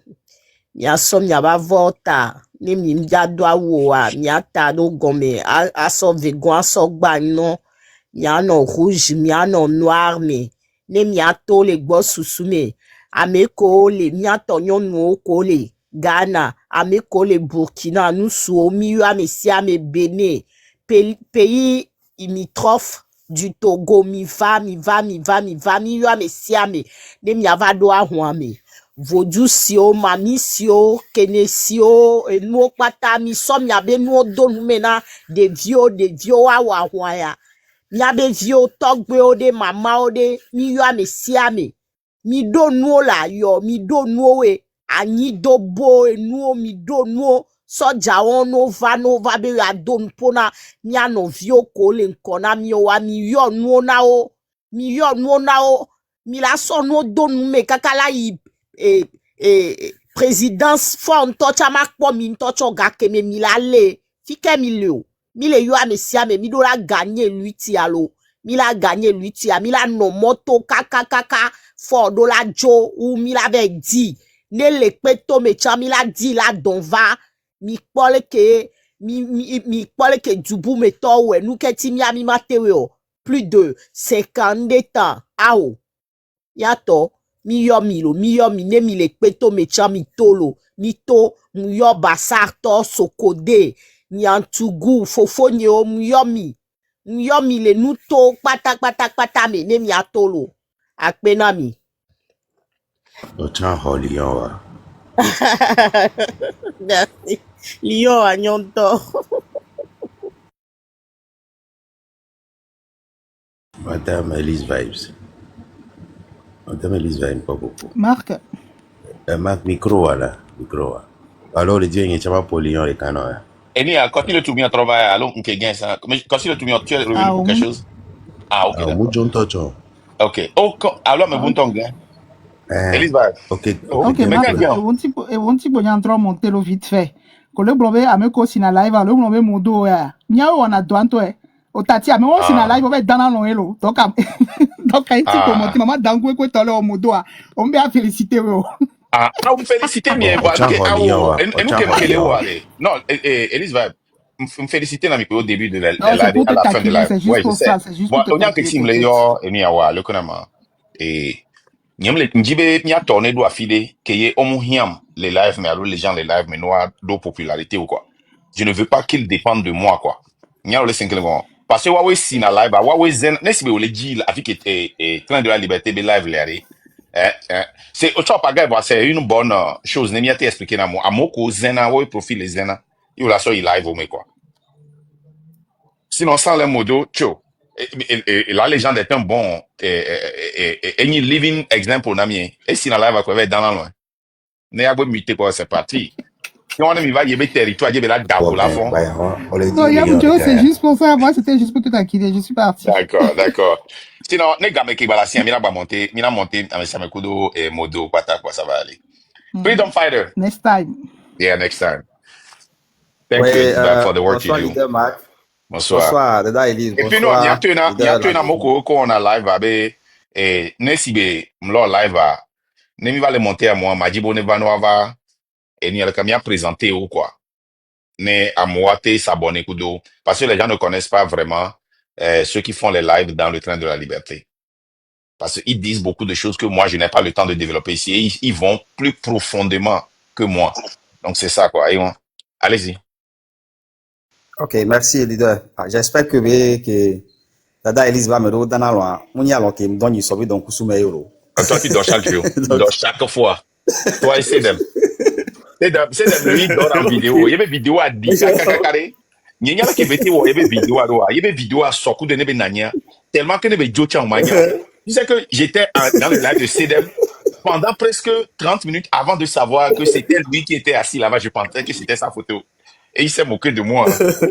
Nyasom Nyaba Vota. Ni mjadwa woa nyata no gome aso vegon aso gbanon miano rouge miano noir me ne miato le gbo susu me ameko le miato nyonu ko le Ghana ameko le Burkina nous so mi ame si ame Bénin pays limitrophe du Togo mi va mi ame si ame ne mi avado ahwame vodu sio mami sio kene sio enu pata mi so mi abe nu odonu mena de vio wa ya mi abe vio togbe ode mama ode mi yo ame si ame mi do nu la yo mi do nu we anyi do bo enu mi do nu soja ono va be ya don pona mi ano vio ko le nkona mi wa mi yo nu na o mi la so nu donu me kakala yi présidence fort tocha makpo mi tocho gakeme mi la le fike mi le yo amesia me mi do la gagner lui ti alo mi la gagner lui ti a mi la no moto kaka fort do la jo ou mi la be di ne le peto me cha mi la di la don va mi pole ke dubu me to we nou ke ti mi a mi matériau plus de 50 ans ao yato mi ne mi le peto me cha mi tolo mi to mi yo basar to sokode mi antugu fofonye o mi le nuto pata me ne mi atolo akpena mi Autant Lion wa. merci Lyon anyonto Madame Elise Vibes. Madame Elise Vibes pas beaucoup. Marc, Marc micro là, micro. Alors le Dieu il y a pas pour Lion et canon. Et ni continue tout bien travailler alors on peut gagner ça. Mais continue tout bien tu es revenu pour quelque chose. Ah OK Ah, d'accord. John Tocho. OK. Oh alors me bon ton gars. Elise Vibes. OK. ok, Mais Marc, quand bien. et on ti bonya ndro montelo vite fait. Ko le blobe ameko sina live, le blobe modo ya. Nya on a douanto otati ame on sina live ba dana no elo. Donc donc ai ti ko monter maman dangwe ko tole o modo a. On be a féliciter o. Ah, vous félicitez bien parce que et nous que le aller. Non, Elise Vibes. Me féliciter na micro au début de la Non, c'est live pour à te la fin de taquiner, la c'est live. juste Ouais, je pour sais. ça, c'est juste Bon, pour te on y a que taquiner, team le t'inquiète. yo et ni awa le konama. Et nyamle njibe nya tourner do affilé que y omu hiam les lives mais alors les gens les lives mais noir do popularité ou quoi. Je ne veux pas qu'ils dépendent de moi quoi. Nya le 5 parce que Huawei si na live Huawei zen nesi be le deal avec train de la liberté be live les c'est au top à c'est une bonne chose ne m'y a été expliqué na mo amoko zena Huawei profil les zena il la so il live ou mais quoi. Sinon, sans les modos, tcho. Et là, les gens étaient un bon, any living example, n'ami. Et si dans la live, quoi, dans la loin. N'est pas muté, quoi, c'est parti. Si on y va, il y a des territoires, il y a la dabo, la fond. On le dit Non, Yaboujo, c'est juste pour ça. Moi, c'était juste pour te taquiner. Je suis parti. D'accord. Sinon, les gars, mais qui va la sienne, mina monter, avec sa mekudo, et modo, pata, quoi, ça va aller. Freedom Fighter. Next time. Yeah, next time. Thank you for the work you bonsoir, do. leader Marc. Bonsoir. Bonsoir, Dada Elise. Et puis nous, il y a un moko ko on a live abe nesibe mlo live a ne mi va le monter à moi majibo ne va noava et ni alka mi a présenté ou quoi ne à moi te s'abonner kudo parce que les gens ne connaissent pas vraiment ceux qui font les lives dans le train de la liberté parce qu'ils disent beaucoup de choses que moi je n'ai pas le temps de développer ici et ils vont plus profondément que moi donc c'est ça quoi et allez-y. Ok, merci leader. J'espère que Dada Elise va me donner dans la loi. On y a l'autre qui me donne une sauve donc sous mes euros. Toi tu dors chaque jour, tu dors chaque fois. Toi essaie de c'est de lui dans la vidéo. Il y avait vidéo à 10 carré. Il y a qui veut dire il y avait vidéo à droit. Il y avait vidéo à soku de nebe nania tellement que nebe jocha en mania. Tu sais que j'étais dans le live de Cedem. pendant presque 30 minutes avant de savoir que c'était lui qui était assis là-bas, je pensais que c'était sa photo. Et il s'est moqué de moi. Hein.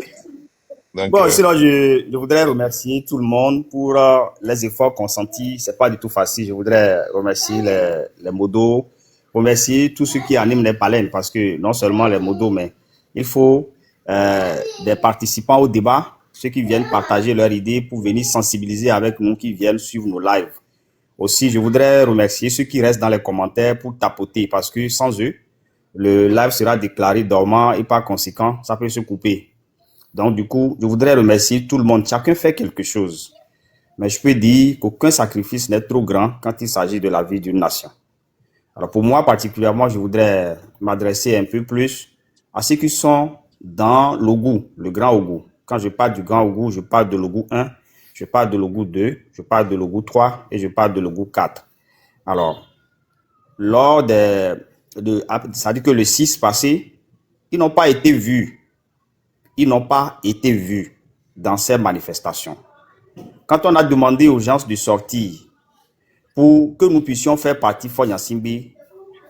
Donc, Bon, sinon, je voudrais remercier tout le monde pour les efforts consentis. C'est pas du tout facile. Je voudrais remercier les modos, remercier tous ceux qui animent les baleines, parce que non seulement les modos, mais il faut des participants au débat, ceux qui viennent partager leurs idées pour venir sensibiliser avec nous, qui viennent suivre nos lives. Aussi, je voudrais remercier ceux qui restent dans les commentaires pour tapoter, parce que sans eux, le live sera déclaré dormant et par conséquent, ça peut se couper. Donc, du coup, je voudrais remercier tout le monde. Chacun fait quelque chose. Mais je peux dire qu'aucun sacrifice n'est trop grand quand il s'agit de la vie d'une nation. Alors, pour moi, particulièrement, je voudrais m'adresser un peu plus à ceux qui sont dans l'Ougou, le Grand Ougou. Quand je parle du Grand Ougou, je parle de l'Ougou 1, je parle de l'Ougou 2, je parle de l'Ougou 3 et je parle de l'Ougou 4. Alors, lors c'est-à-dire que le 6 passé, ils n'ont pas été vus. Ils n'ont pas été vus dans ces manifestations. Quand on a demandé aux gens de sortir pour que nous puissions faire partie Fort Gnassingbé,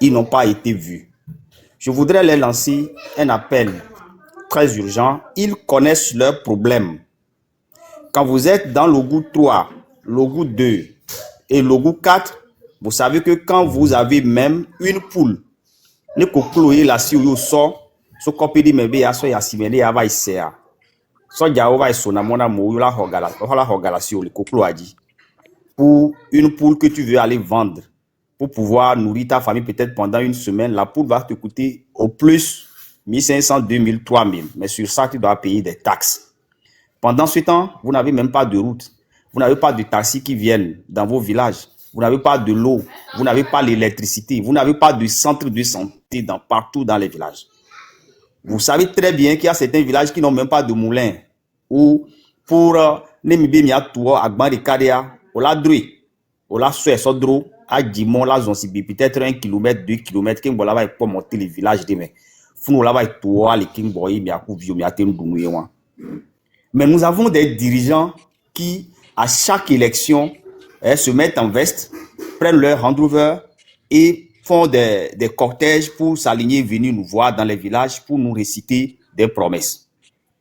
ils n'ont pas été vus. Je voudrais leur lancer un appel très urgent. Ils connaissent leurs problèmes. Quand vous êtes dans l'Ougou 3, l'Ougou 2 et l'Ougou 4, vous savez que quand vous avez même une poule, ne kokloye la si ou so so kopidi mebe ya so ya simele ya va isea so jawo va isona mona mo la hogala si le koklo aji pour une poule que tu veux aller vendre pour pouvoir nourrir ta famille peut-être pendant une semaine. La poule va te coûter au plus 1500, 2000, 3000, mais sur ça tu dois payer des taxes. Pendant ce temps, vous n'avez même pas de route, vous n'avez pas de taxis qui viennent dans vos villages. Vous n'avez pas de l'eau, vous n'avez pas l'électricité, vous n'avez pas de centre de santé partout dans les villages. Vous savez très bien qu'il y a certains villages qui n'ont même pas de moulin. Ou pour Nemibe Miatua, Agbari Kadea, Ola Drui, Ola Sue Sodro, à Dimon, la Zonsibi, peut-être 1 km, 2 km, qui vont là-bas pour monter les villages demain. Founou là-bas, toi, les King Boy, Miakou, Vio, Miatem, Doumouyewan. Mais nous avons des dirigeants qui, à chaque élection, se mettent en veste, prennent leur Hand Rover et font des cortèges pour s'aligner, venir nous voir dans les villages pour nous réciter des promesses.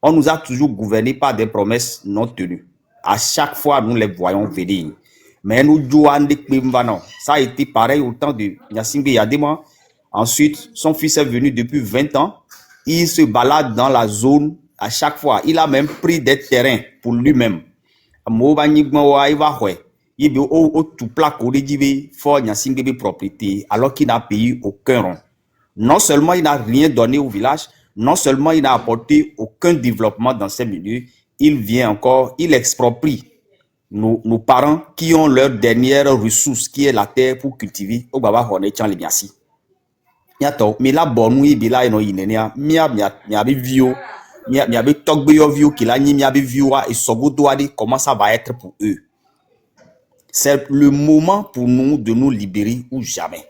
On nous a toujours gouverné par des promesses non tenues. À chaque fois, nous les voyons venir. Mais nous, ça a été pareil au temps de Gnassingbé Yadema. Ensuite, son fils est venu depuis 20 ans. Il se balade dans la zone à chaque fois. Il a même pris des terrains pour lui-même. Il a tout plat Fort Gnassingbé propriété alors qu'il n'a payé aucun rond. Non seulement il n'a rien donné au village, non seulement il n'a apporté aucun développement dans ces milieux, il vient encore, il exproprie nos parents qui ont leur dernière ressource qui est la terre pour cultiver au baba hone chan le biasi. Yato mais la bonu ibila eno inenia mia bi vio mia bi togbe yo vio kila ni mia bi vio et sogodo ade comment ça va être pour eux. C'est le moment pour nous de nous libérer ou jamais.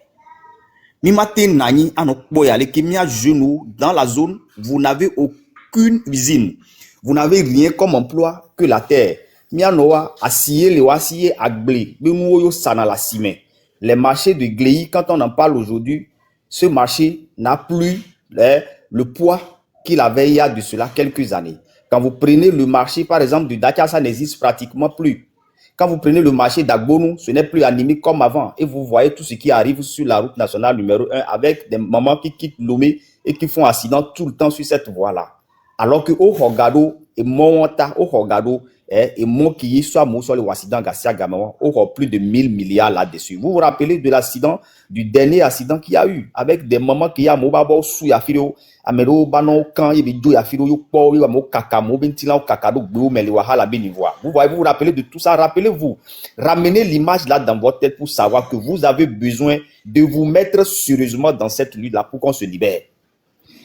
Mimate nani anokboyale ki mia genou dans la zone, vous n'avez aucune usine. Vous n'avez rien comme emploi que la terre. Mia noa asiye le wasiye agble, benuoyo sana la ciment. Les marchés de Gléi, quand on en parle aujourd'hui, ce marché n'a plus le poids qu'il avait il y a de cela quelques années. Quand vous prenez le marché, par exemple, du Dacia, ça n'existe pratiquement plus. Quand vous prenez le marché d'Agbonou, ce n'est plus animé comme avant. Et vous voyez tout ce qui arrive sur la route nationale numéro 1 avec des mamans qui quittent Lomé et qui font accident tout le temps sur cette voie-là. Alors que au Hogado et Monta, au Hogado et mon qui soit mon sur le accident Gassia Gamawa, aura plus de 1000 milliards là-dessus. Vous vous rappelez de l'accident, du dernier accident qu'il y a eu avec des mamans qui a Mobabo sous Yafiro, Amero Banon, quand il y a Yafiro, Yopo, Yamo Kakamo, Bentilan, Kakado, Blou, Meliwahala, Benivoa. Vous voyez, vous vous rappelez de tout ça, rappelez-vous. Ramenez l'image là dans votre tête pour savoir que vous avez besoin de vous mettre sérieusement dans cette lutte-là pour qu'on se libère.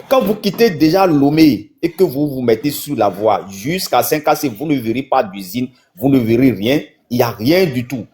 Quand vous quittez déjà Lomé et que vous vous mettez sur la voie jusqu'à 5AC, vous ne verrez pas d'usine, vous ne verrez rien, il n'y a rien du tout.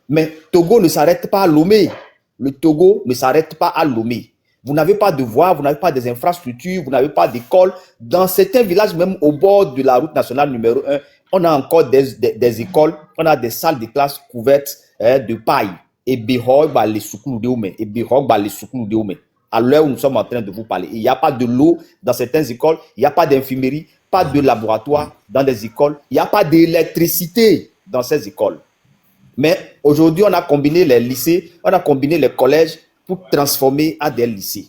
Mais Togo ne s'arrête pas à Lomé. Le Togo ne s'arrête pas à Lomé. Vous n'avez pas de voie, vous n'avez pas des infrastructures, vous n'avez pas d'école. Dans certains villages, même au bord de la route nationale numéro 1, on a encore des écoles, on a des salles de classe couvertes de paille. et Behogba les soukous de Oumé, et Behogba les soukous de Oumé. À l'heure où nous sommes en train de vous parler, il n'y a pas de l'eau dans certaines écoles, il n'y a pas d'infirmerie, pas de laboratoire dans des écoles, il n'y a pas d'électricité dans ces écoles. Mais aujourd'hui, on a combiné les lycées, on a combiné les collèges pour transformer à des lycées.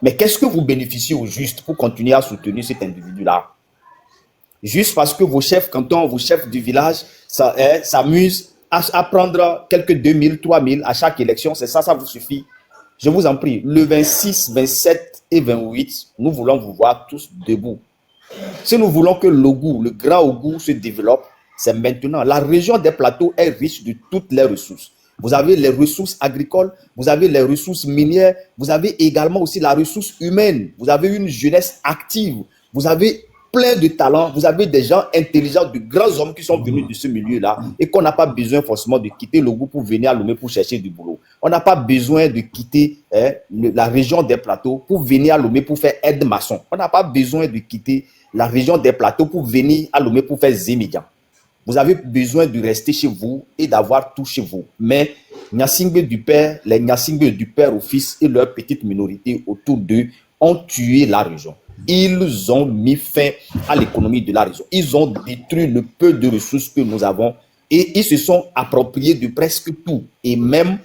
Mais qu'est-ce que vous bénéficiez au juste pour continuer à soutenir cet individu-là? Juste parce que vos chefs cantons, vos chefs du village s'amusent à prendre quelques 2000, 3000 à chaque élection, c'est ça, ça vous suffit. Je vous en prie, le 26, 27 et 28, nous voulons vous voir tous debout. Si nous voulons que l'Ogou, le grand Ogou se développe, c'est maintenant. La région des plateaux est riche de toutes les ressources. Vous avez les ressources agricoles, vous avez les ressources minières, vous avez également aussi la ressource humaine. Vous avez une jeunesse active, vous avez plein de talents, vous avez des gens intelligents, de grands hommes qui sont venus de ce milieu-là et qu'on n'a pas besoin forcément de quitter le groupe pour venir à Lomé pour chercher du boulot. On n'a pas besoin de quitter la région des plateaux pour venir à Lomé pour faire aide-maçon. On n'a pas besoin de quitter la région des plateaux pour venir à Lomé pour faire zémédian. Vous avez besoin de rester chez vous et d'avoir tout chez vous. Mais Nyasingbe du père, les Nyasingbe du père au fils et leur petite minorité autour d'eux ont tué la région. Ils ont mis fin à l'économie de la région. Ils ont détruit le peu de ressources que nous avons et ils se sont appropriés de presque tout. Et même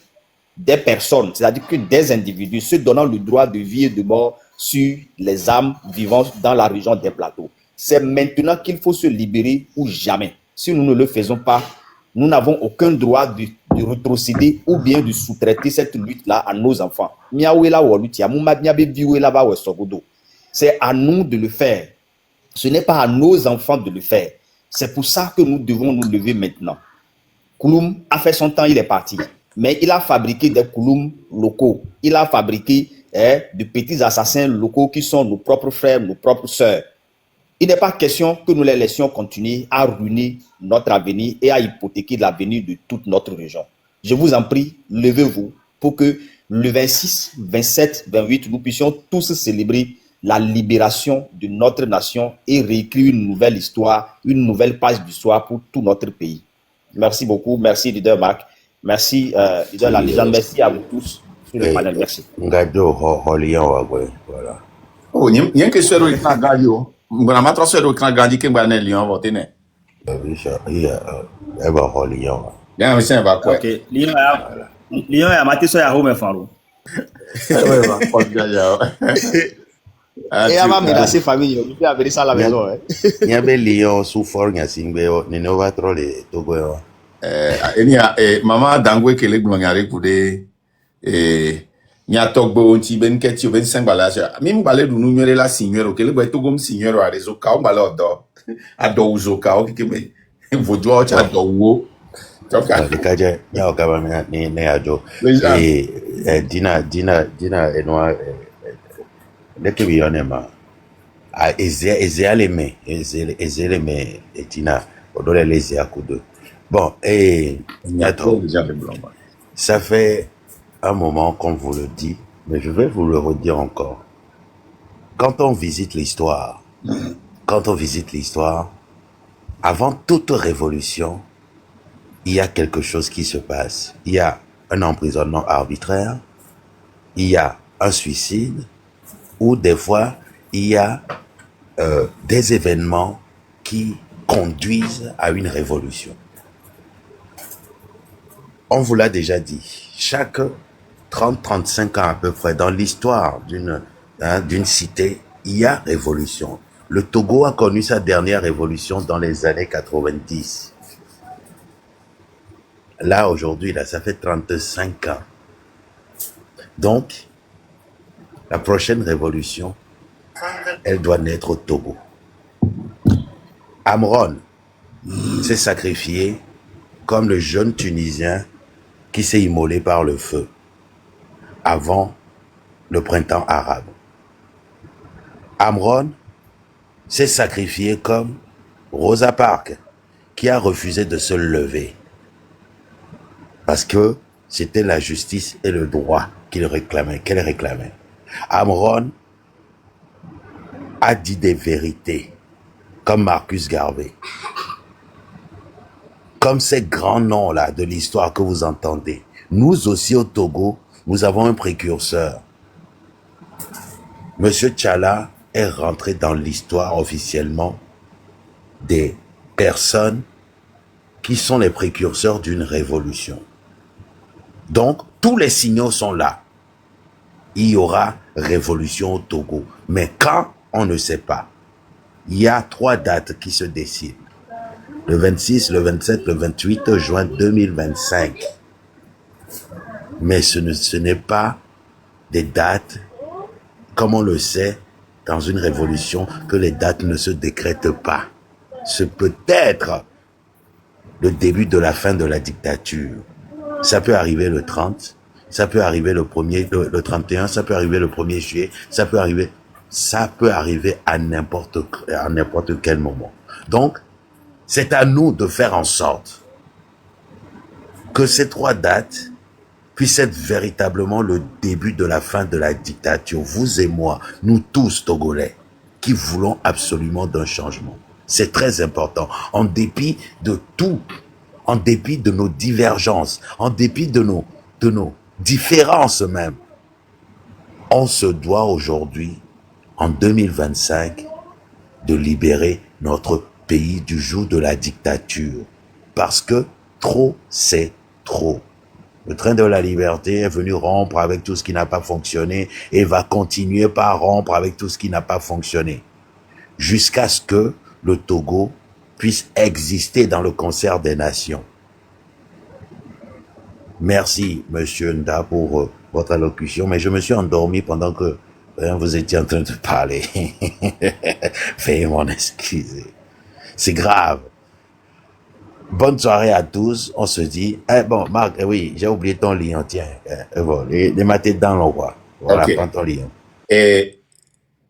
des personnes, c'est-à-dire que des individus se donnant le droit de vie et de mort sur les âmes vivant dans la région des plateaux. C'est maintenant qu'il faut se libérer ou jamais. Si nous ne le faisons pas, nous n'avons aucun droit de retrocéder ou bien de sous-traiter cette lutte-là à nos enfants. C'est à nous de le faire. Ce n'est pas à nos enfants de le faire. C'est pour ça que nous devons nous lever maintenant. Kouloum a fait son temps, il est parti. Mais il a fabriqué des Kouloum locaux. Il a fabriqué de petits assassins locaux qui sont nos propres frères, nos propres sœurs. Il n'est pas question que nous les laissions continuer à ruiner notre avenir et à hypothéquer l'avenir de toute notre région. Je vous en prie, levez-vous pour que le 26, 27, 28, nous puissions tous célébrer la libération de notre nation et réécrire une nouvelle histoire, une nouvelle page d'histoire pour tout notre pays. Merci beaucoup. Merci, leader Marc. Merci, leader la légende. Merci à vous tous sur le panel. Merci. Voilà. Oh, il y a une question qui est grandi. On a ma transfert au cran grandi qui est grandi Lyon voté né. Il y a Lyon. Il y a un médecin va quoi? Ok. Lyon a maté sur la home faro. Et avant de menacer famille, il peut avoir ça à la maison. Il y a des Lyon sous fort, il y a Singbe, il n'y a pas trop de Togo. Maman Dangwe qui est glorieux pour des Nyatogbo onti ben keti ben sengbalasha mim balé du numéro la signero que le beto gom signero a réseau ka o balé ado uzo ka o kike me vojo o cha do wo toka kaje nya o kaba ne ajo et dina enwa de que bionema a ezeleme et dina odole les akudo bon et nyato ça fait un moment qu'on vous le dit, mais je vais vous le redire encore. Quand on visite l'histoire, avant toute révolution, il y a quelque chose qui se passe. Il y a un emprisonnement arbitraire, il y a un suicide, ou des fois, il y a des événements qui conduisent à une révolution. On vous l'a déjà dit, chaque 30-35 ans à peu près, dans l'histoire d'une cité, il y a révolution. Le Togo a connu sa dernière révolution dans les années 90. Là, aujourd'hui, ça fait 35 ans. Donc, la prochaine révolution, elle doit naître au Togo. Amron s'est sacrifié comme le jeune Tunisien qui s'est immolé par le feu avant le printemps arabe. Amron s'est sacrifié comme Rosa Parks, qui a refusé de se lever parce que c'était la justice et le droit qu'elle réclamait. Amron a dit des vérités comme Marcus Garvey, comme ces grands noms-là de l'histoire que vous entendez. Nous aussi au Togo, nous avons un précurseur. Monsieur Tchala est rentré dans l'histoire officiellement des personnes qui sont les précurseurs d'une révolution. Donc, tous les signaux sont là. Il y aura révolution au Togo. Mais quand, on ne sait pas. Il y a 3 dates qui se décident. Le 26, le 27, le 28 juin 2025. Mais ce n'est pas des dates, comme on le sait, dans une révolution, que les dates ne se décrètent pas. C'est peut-être le début de la fin de la dictature. Ça peut arriver le 30, ça peut arriver le 31, ça peut arriver le 1er juillet, ça peut arriver à n'importe quel moment. Donc, c'est à nous de faire en sorte que ces 3 dates puissent être véritablement le début de la fin de la dictature. Vous et moi, nous tous Togolais, qui voulons absolument d'un changement. C'est très important. En dépit de tout, en dépit de nos divergences, en dépit de nos différences même, on se doit aujourd'hui, en 2025, de libérer notre pays du joug de la dictature. Parce que trop, c'est trop. Le train de la liberté est venu rompre avec tout ce qui n'a pas fonctionné et va continuer par rompre avec tout ce qui n'a pas fonctionné. Jusqu'à ce que le Togo puisse exister dans le concert des nations. Merci, Monsieur Nda, pour votre allocution, mais je me suis endormi pendant que vous étiez en train de parler. Veuillez m'en excuser. C'est grave. Bonne soirée à tous. On se dit... bon, Marc, oui, j'ai oublié ton lion. Tiens, bon, les matés dans l'envoi. Voilà, Ok. prends ton lion. Et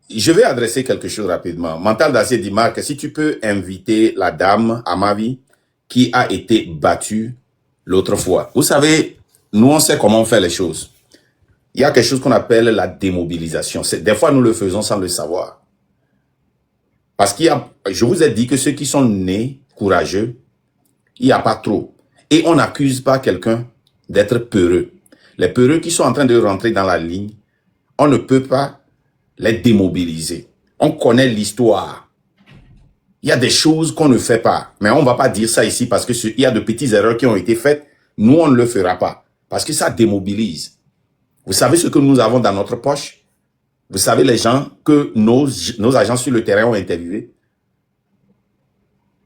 je vais adresser quelque chose rapidement. Mental d'acier dit, Marc, si tu peux inviter la dame, à ma vie, qui a été battue l'autre fois. Vous savez, nous, on sait comment on fait les choses. Il y a quelque chose qu'on appelle la démobilisation. Des fois, nous le faisons sans le savoir. Parce je vous ai dit que ceux qui sont nés courageux, il n'y a pas trop. Et on n'accuse pas quelqu'un d'être peureux. Les peureux qui sont en train de rentrer dans la ligne, on ne peut pas les démobiliser. On connaît l'histoire. Il y a des choses qu'on ne fait pas. Mais on ne va pas dire ça ici parce qu'il y a de petites erreurs qui ont été faites. Nous, on ne le fera pas. Parce que ça démobilise. Vous savez ce que nous avons dans notre poche? Vous savez les gens que nos agents sur le terrain ont interviewés?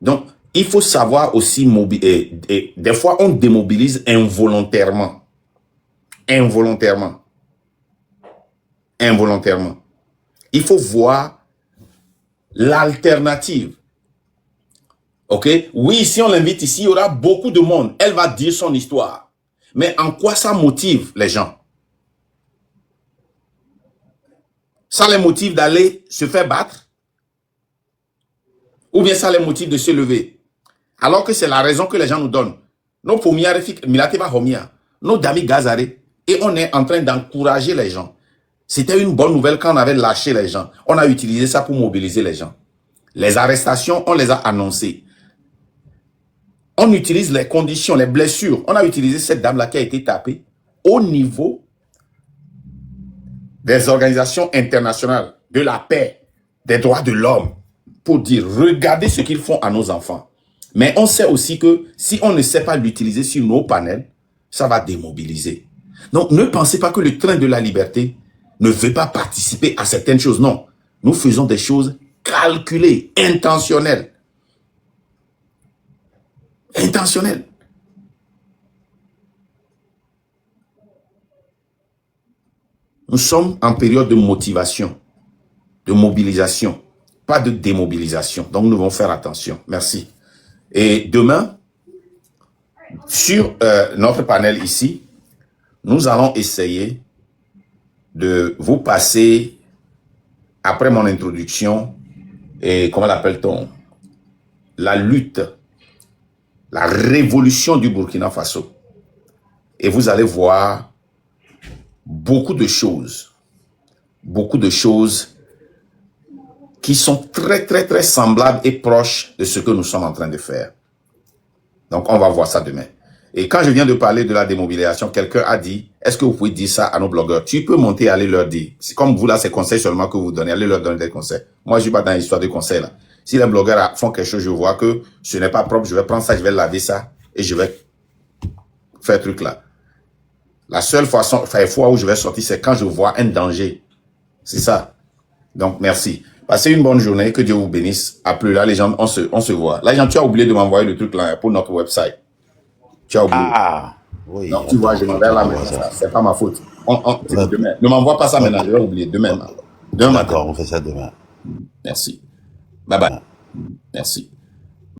Donc, il faut savoir aussi des fois, on démobilise involontairement. Involontairement. Involontairement. Il faut voir l'alternative. OK? Oui, si on l'invite ici, il y aura beaucoup de monde. Elle va dire son histoire. Mais en quoi ça motive les gens? Ça les motive d'aller se faire battre? Ou bien ça les motive de se lever? Alors que c'est la raison que les gens nous donnent. Nos pomières, nos damis gazarés. Et on est en train d'encourager les gens. C'était une bonne nouvelle quand on avait lâché les gens. On a utilisé ça pour mobiliser les gens. Les arrestations, on les a annoncées. On utilise les conditions, les blessures. On a utilisé cette dame-là qui a été tapée au niveau des organisations internationales, de la paix, des droits de l'homme, pour dire, regardez ce qu'ils font à nos enfants. Mais on sait aussi que si on ne sait pas l'utiliser sur nos panels, ça va démobiliser. Donc, ne pensez pas que le train de la liberté ne veut pas participer à certaines choses. Non, nous faisons des choses calculées, intentionnelles. Intentionnelles. Nous sommes en période de motivation, de mobilisation, pas de démobilisation. Donc, nous devons faire attention. Merci. Et demain, sur notre panel ici, nous allons essayer de vous passer, après mon introduction, et comment l'appelle-t-on? La lutte, la révolution du Burkina Faso. Et vous allez voir beaucoup de choses qui sont très, très, très semblables et proches de ce que nous sommes en train de faire. Donc, on va voir ça demain. Et quand je viens de parler de la démobilisation, quelqu'un a dit, est-ce que vous pouvez dire ça à nos blogueurs? Tu peux monter et aller leur dire. C'est comme vous là, c'est conseils seulement que vous donnez. Allez leur donner des conseils. Moi, je suis pas dans l'histoire de conseils là. Si les blogueurs font quelque chose, je vois que ce n'est pas propre, je vais prendre ça, je vais laver ça et je vais faire truc là. La seule fois où je vais sortir, c'est quand je vois un danger. C'est ça. Donc, merci. Passez une bonne journée. Que Dieu vous bénisse. À plus là, les gens, on se voit. Là, les gens, tu as oublié de m'envoyer le truc là pour notre website. Tu as oublié. Ah, oui. Non, tu vois, je m'en vais là maintenant. C'est pas ma faute. C'est demain. Ne m'envoie pas ça maintenant. Je vais oublier. Demain. Demain matin. D'accord, on fait ça demain. Merci. Bye bye. Merci.